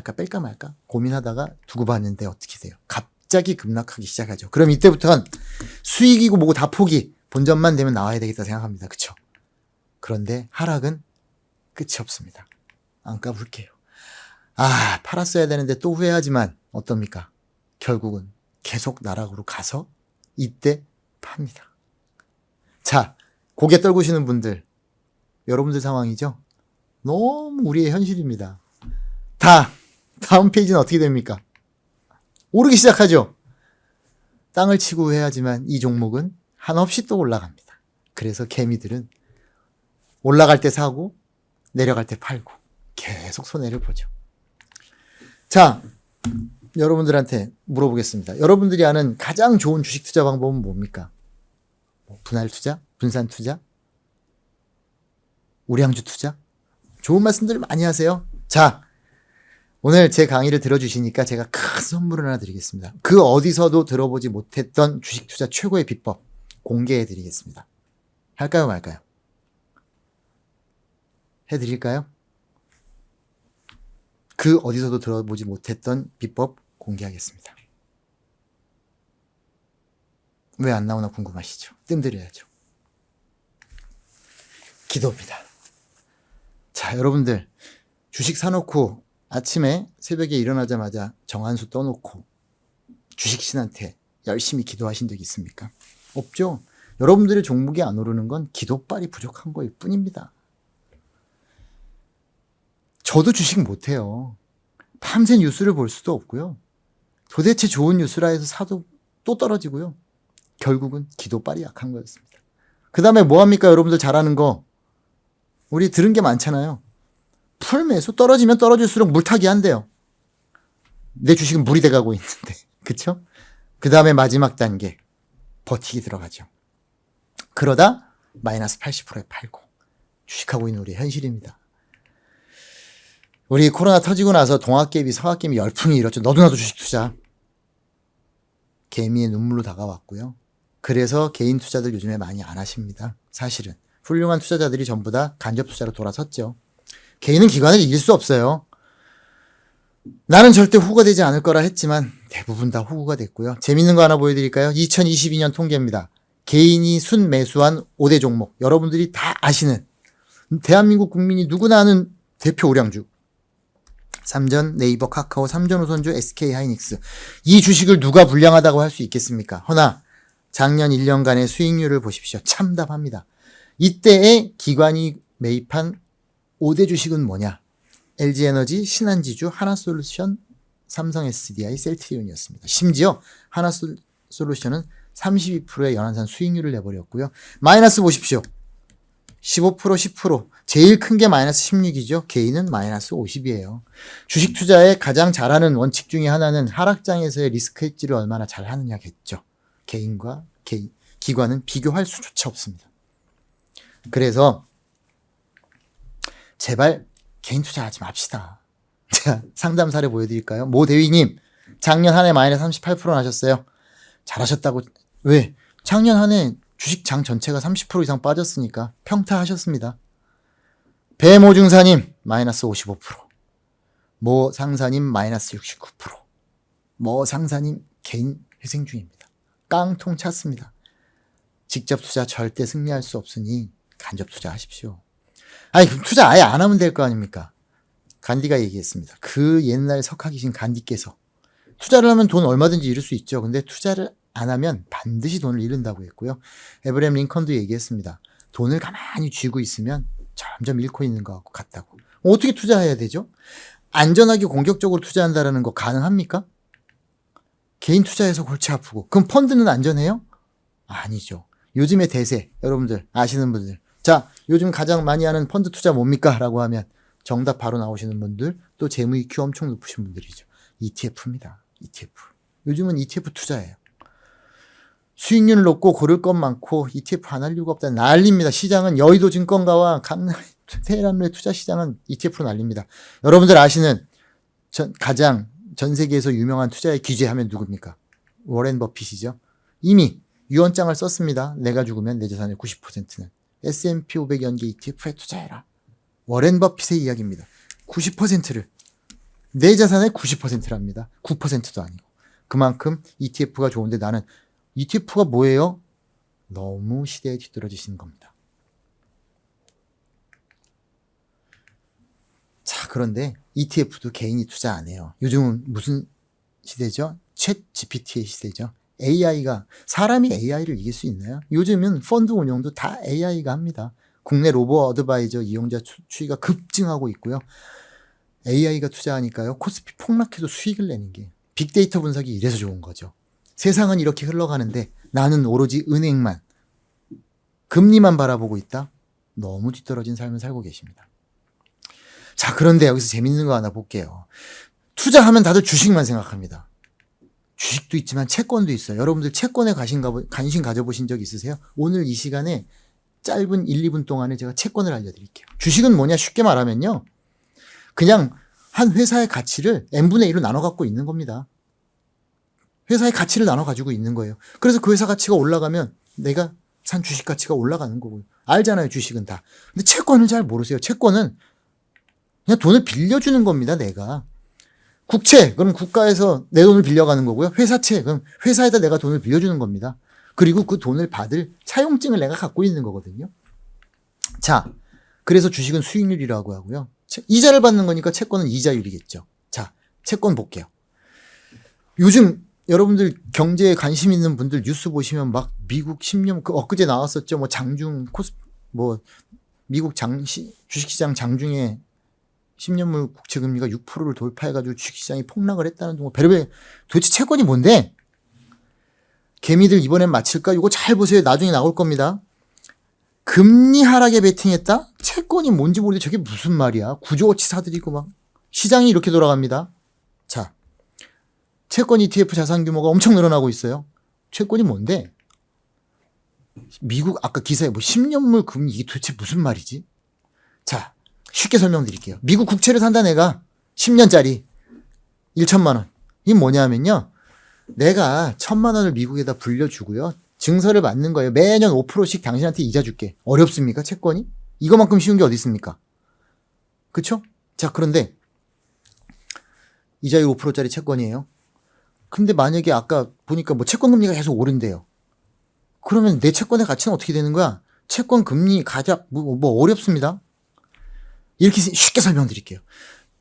말까 고민하다가 두고 봤는데 어떻게 돼요? 갑자기 급락하기 시작하죠. 그럼 이때부터는 수익이고 뭐고 다 포기. 본전만 되면 나와야 되겠다 생각합니다. 그쵸? 그런데 하락은 끝이 없습니다. 안 까불게요. 팔았어야 되는데 또 후회하지만 어떻습니까? 결국은 계속 나락으로 가서 이때 팝니다. 자, 고개 떨구시는 분들, 여러분들 상황이죠? 너무 우리의 현실입니다. 다음 페이지는 어떻게 됩니까? 오르기 시작하죠? 땅을 치고 후회하지만 이 종목은 한없이 또 올라갑니다. 그래서 개미들은 올라갈 때 사고 내려갈 때 팔고 계속 손해를 보죠. 자, 여러분들한테 물어보겠습니다. 여러분들이 아는 가장 좋은 주식 투자 방법은 뭡니까? 분할 투자? 분산 투자? 우량주 투자? 좋은 말씀들 많이 하세요. 자, 오늘 제 강의를 들어주시니까 제가 큰 선물을 하나 드리겠습니다. 그 어디서도 들어보지 못했던 주식 투자 최고의 비법 공개해 드리겠습니다. 할까요 말까요? 해드릴까요? 그 어디서도 들어보지 못했던 비법 공개하겠습니다. 왜 안 나오나 궁금하시죠? 뜸들여야죠. 기도입니다. 자, 여러분들 주식 사놓고 아침에 새벽에 일어나자마자 정한수 떠놓고 주식신한테 열심히 기도하신 적 있습니까? 없죠? 여러분들의 종목이 안 오르는 건 기도빨이 부족한 거일 뿐입니다. 저도 주식 못해요. 밤새 뉴스를 볼 수도 없고요. 도대체 좋은 뉴스라 해서 사도 또 떨어지고요. 결국은 기도빨이 약한 거였습니다. 그 다음에 뭐합니까? 여러분들 잘하는 거. 우리 들은 게 많잖아요. 풀매수 떨어지면 떨어질수록 물타기 한대요. 내 주식은 물이 돼가고 있는데. 그쵸? 그 다음에 마지막 단계. 버티기 들어가죠. 그러다 마이너스 80%에 팔고 주식하고 있는 우리의 현실입니다. 우리 코로나 터지고 나서 동학개미, 서학개미 열풍이 일었죠. 너도 나도 주식 투자. 개미의 눈물로 다가왔고요. 그래서 개인 투자들 요즘에 많이 안 하십니다. 사실은. 훌륭한 투자자들이 전부 다 간접 투자로 돌아섰죠. 개인은 기관을 이길 수 없어요. 나는 절대 호구가 되지 않을 거라 했지만 대부분 다 호구가 됐고요. 재밌는 거 하나 보여드릴까요? 2022년 통계입니다. 개인이 순매수한 5대 종목. 여러분들이 다 아시는, 대한민국 국민이 누구나 아는 대표 우량주. 삼전, 네이버, 카카오, 삼전우선주, SK하이닉스. 이 주식을 누가 불량하다고 할 수 있겠습니까? 허나 작년 1년간의 수익률을 보십시오. 참담합니다. 이때의 기관이 매입한 5대 주식은 뭐냐? LG에너지, 신한지주, 하나솔루션, 삼성 SDI, 셀트리온이었습니다. 심지어 하나솔루션은 32%의 연한산 수익률을 내버렸고요. 마이너스 보십시오. 15%, 10%. 제일 큰 게 마이너스 16이죠. 개인은 마이너스 50이에요. 주식 투자에 가장 잘하는 원칙 중에 하나는 하락장에서의 리스크 헤지를 얼마나 잘하느냐겠죠. 개인과 기관은 비교할 수조차 없습니다. 그래서 제발 개인 투자하지 맙시다. 제가 상담 사례 보여드릴까요? 모 대위님, 작년 한 해 마이너스 38% 나셨어요. 잘하셨다고. 왜? 작년 한 해 주식장 전체가 30% 이상 빠졌으니까 평타하셨습니다. 배모 중사님 마이너스 55%, 모 상사님 마이너스 69%, 모 상사님 개인 회생 중입니다. 깡통 찼습니다. 직접 투자 절대 승리할 수 없으니 간접 투자하십시오. 아니 그럼 투자 아예 안 하면 될 거 아닙니까? 간디가 얘기했습니다. 그 옛날 석학이신 간디께서 투자를 하면 돈 얼마든지 잃을 수 있죠. 근데 투자를 안 하면 반드시 돈을 잃는다고 했고요. 에브라임 링컨도 얘기했습니다. 돈을 가만히 쥐고 있으면 점점 잃고 있는 것 같다고. 어떻게 투자해야 되죠? 안전하게 공격적으로 투자한다는 거 가능합니까? 개인 투자해서 골치 아프고. 그럼 펀드는 안전해요? 아니죠. 요즘의 대세, 여러분들 아시는 분들. 자, 요즘 가장 많이 하는 펀드 투자 뭡니까? 라고 하면 정답 바로 나오시는 분들, 또 재무 EQ 엄청 높으신 분들이죠. ETF입니다. ETF. 요즘은 ETF 투자예요. 수익률 높고 고를 것 많고 ETF 안 할 이유가 없다. 난립니다. 시장은 여의도 증권가와 강남 테헤란로의 투자 시장은 ETF로 난립니다. 여러분들 아시는 가장 전 세계에서 유명한 투자의 귀재하면 누굽니까? 워렌 버핏이죠. 이미 유언장을 썼습니다. 내가 죽으면 내 자산의 90%는 S&P 500 연계 ETF에 투자해라. 워렌 버핏의 이야기입니다. 90%를 내 자산의 90%랍니다. 9%도 아니고. 그만큼 ETF가 좋은데 나는 ETF가 뭐예요? 너무 시대에 뒤떨어지시는 겁니다. 자, 그런데 ETF도 개인이 투자 안 해요. 요즘은 무슨 시대죠? 챗 GPT의 시대죠. AI가, 사람이 AI를 이길 수 있나요? 요즘은 펀드 운용도 다 AI가 합니다. 국내 로보 어드바이저 이용자 추이가 급증하고 있고요. AI가 투자하니까요. 코스피 폭락해도 수익을 내는 게 빅데이터 분석이 이래서 좋은 거죠. 세상은 이렇게 흘러가는데 나는 오로지 은행만, 금리만 바라보고 있다? 너무 뒤떨어진 삶을 살고 계십니다. 자, 그런데 여기서 재밌는 거 하나 볼게요. 투자하면 다들 주식만 생각합니다. 주식도 있지만 채권도 있어요. 여러분들 채권에 관심 가져보신 적 있으세요? 오늘 이 시간에 짧은 1, 2분 동안에 제가 채권을 알려드릴게요. 주식은 뭐냐? 쉽게 말하면요. 그냥 한 회사의 가치를 n분의 1로 나눠 갖고 있는 겁니다. 회사의 가치를 나눠 가지고 있는 거예요. 그래서 그 회사 가치가 올라가면 내가 산 주식 가치가 올라가는 거고요. 알잖아요, 주식은 다. 근데 채권은 잘 모르세요. 채권은 그냥 돈을 빌려주는 겁니다, 내가. 국채, 그럼 국가에서 내 돈을 빌려가는 거고요. 회사채, 그럼 회사에다 내가 돈을 빌려주는 겁니다. 그리고 그 돈을 받을 차용증을 내가 갖고 있는 거거든요. 자, 그래서 주식은 수익률이라고 하고요. 이자를 받는 거니까 채권은 이자율이겠죠. 자, 채권 볼게요. 요즘 여러분들 경제에 관심 있는 분들 뉴스 보시면 막 미국 10년, 엊그제 나왔었죠. 뭐 장중, 미국 주식시장 장중에 10년물 국채금리가 6%를 돌파해가지고 주식시장이 폭락을 했다는 둥. 베르베 도대체 채권이 뭔데? 개미들 이번엔 맞힐까? 이거 잘 보세요. 나중에 나올 겁니다. 금리 하락에 베팅했다? 채권이 뭔지 모르는데 저게 무슨 말이야? 구조어치 사들이고 막. 시장이 이렇게 돌아갑니다. 자, 채권 ETF 자산 규모가 엄청 늘어나고 있어요. 채권이 뭔데? 미국 아까 기사에 뭐 10년물 금리 이게 도대체 무슨 말이지? 자, 쉽게 설명드릴게요. 미국 국채를 산다 내가 10년짜리 1천만 원. 이게 뭐냐면요. 내가 1,000만 원을 미국에다 불려주고요. 증서를 받는 거예요. 매년 5%씩 당신한테 이자 줄게. 어렵습니까? 채권이? 이거만큼 쉬운 게 어디 있습니까? 그쵸? 자, 그런데 이자율 5%짜리 채권이에요. 근데 만약에 아까 보니까 뭐 채권 금리가 계속 오른대요. 그러면 내 채권의 가치는 어떻게 되는 거야? 채권 금리 가작 뭐 어렵습니다. 이렇게 쉽게 설명드릴게요.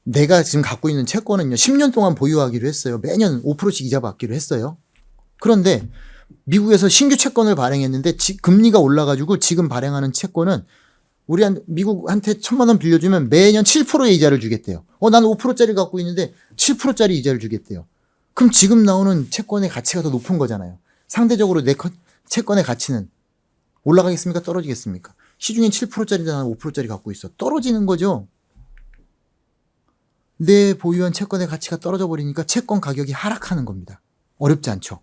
내가 지금 갖고 있는 채권은요, 10년 동안 보유하기로 했어요. 매년 5%씩 이자 받기로 했어요. 그런데 미국에서 신규 채권을 발행했는데 금리가 올라가지고 지금 발행하는 채권은 미국한테 1,000만 원 빌려주면 매년 7%의 이자를 주겠대요. 나는 5%짜리 갖고 있는데 7%짜리 이자를 주겠대요. 그럼 지금 나오는 채권의 가치가 더 높은 거잖아요. 상대적으로 내 채권의 가치는 올라가겠습니까? 떨어지겠습니까? 시중엔 7%짜리인데 나는 5%짜리 갖고 있어. 떨어지는 거죠. 내 보유한 채권의 가치가 떨어져 버리니까 채권 가격이 하락하는 겁니다. 어렵지 않죠?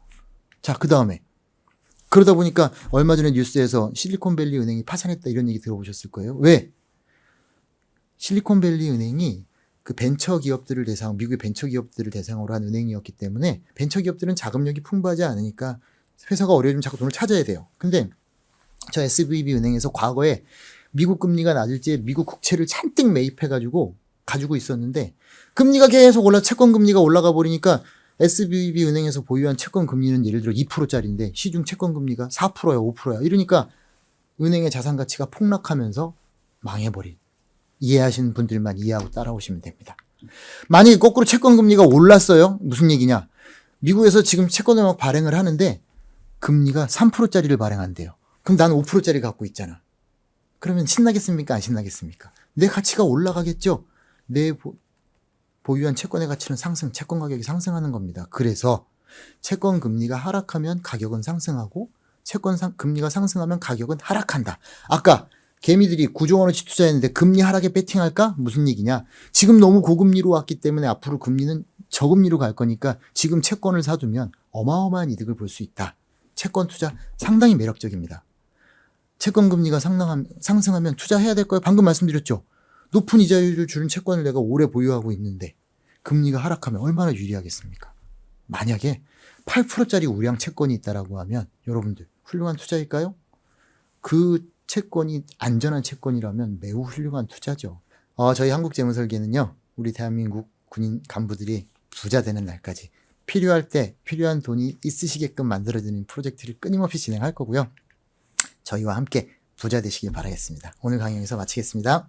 자, 그 다음에 그러다 보니까 얼마 전에 뉴스에서 실리콘밸리 은행이 파산했다 이런 얘기 들어보셨을 거예요. 왜? 실리콘밸리 은행이 그 미국의 벤처 기업들을 대상으로 한 은행이었기 때문에 벤처 기업들은 자금력이 풍부하지 않으니까 회사가 어려워지면 자꾸 돈을 찾아야 돼요. 근데 저 SVB 은행에서 과거에 미국 금리가 낮을 때 미국 국채를 잔뜩 매입해가지고 가지고 있었는데 금리가 계속 채권 금리가 올라가 버리니까 SVB 은행에서 보유한 채권 금리는 예를 들어 2%짜리인데 시중 채권 금리가 4%야 5%야 이러니까 은행의 자산 가치가 폭락하면서 망해버린. 이해하시는 분들만 이해하고 따라오시면 됩니다. 만약에 거꾸로 채권 금리가 올랐어요. 무슨 얘기냐? 미국에서 지금 채권을 막 발행을 하는데 금리가 3%짜리를 발행한대요. 그럼 나는 5%짜리 갖고 있잖아. 그러면 신나겠습니까? 안 신나겠습니까? 내 가치가 올라가겠죠? 내 보유한 채권의 가치는 채권 가격이 상승하는 겁니다. 그래서 채권 금리가 하락하면 가격은 상승하고 채권 금리가 상승하면 가격은 하락한다. 아까 개미들이 9조 원어치 투자했는데 금리 하락에 배팅할까? 무슨 얘기냐? 지금 너무 고금리로 왔기 때문에 앞으로 금리는 저금리로 갈 거니까 지금 채권을 사두면 어마어마한 이득을 볼 수 있다. 채권 투자 상당히 매력적입니다. 채권 금리가 상승하면 투자해야 될 거예요. 방금 말씀드렸죠. 높은 이자율을 주는 채권을 내가 오래 보유하고 있는데 금리가 하락하면 얼마나 유리하겠습니까? 만약에 8%짜리 우량 채권이 있다라고 하면 여러분들 훌륭한 투자일까요? 그 채권이 안전한 채권이라면 매우 훌륭한 투자죠. 저희 한국재무설계는요. 우리 대한민국 군인 간부들이 부자 되는 날까지 필요할 때 필요한 돈이 있으시게끔 만들어지는 프로젝트를 끊임없이 진행할 거고요. 저희와 함께 부자 되시길 바라겠습니다. 오늘 강의 여기서 마치겠습니다.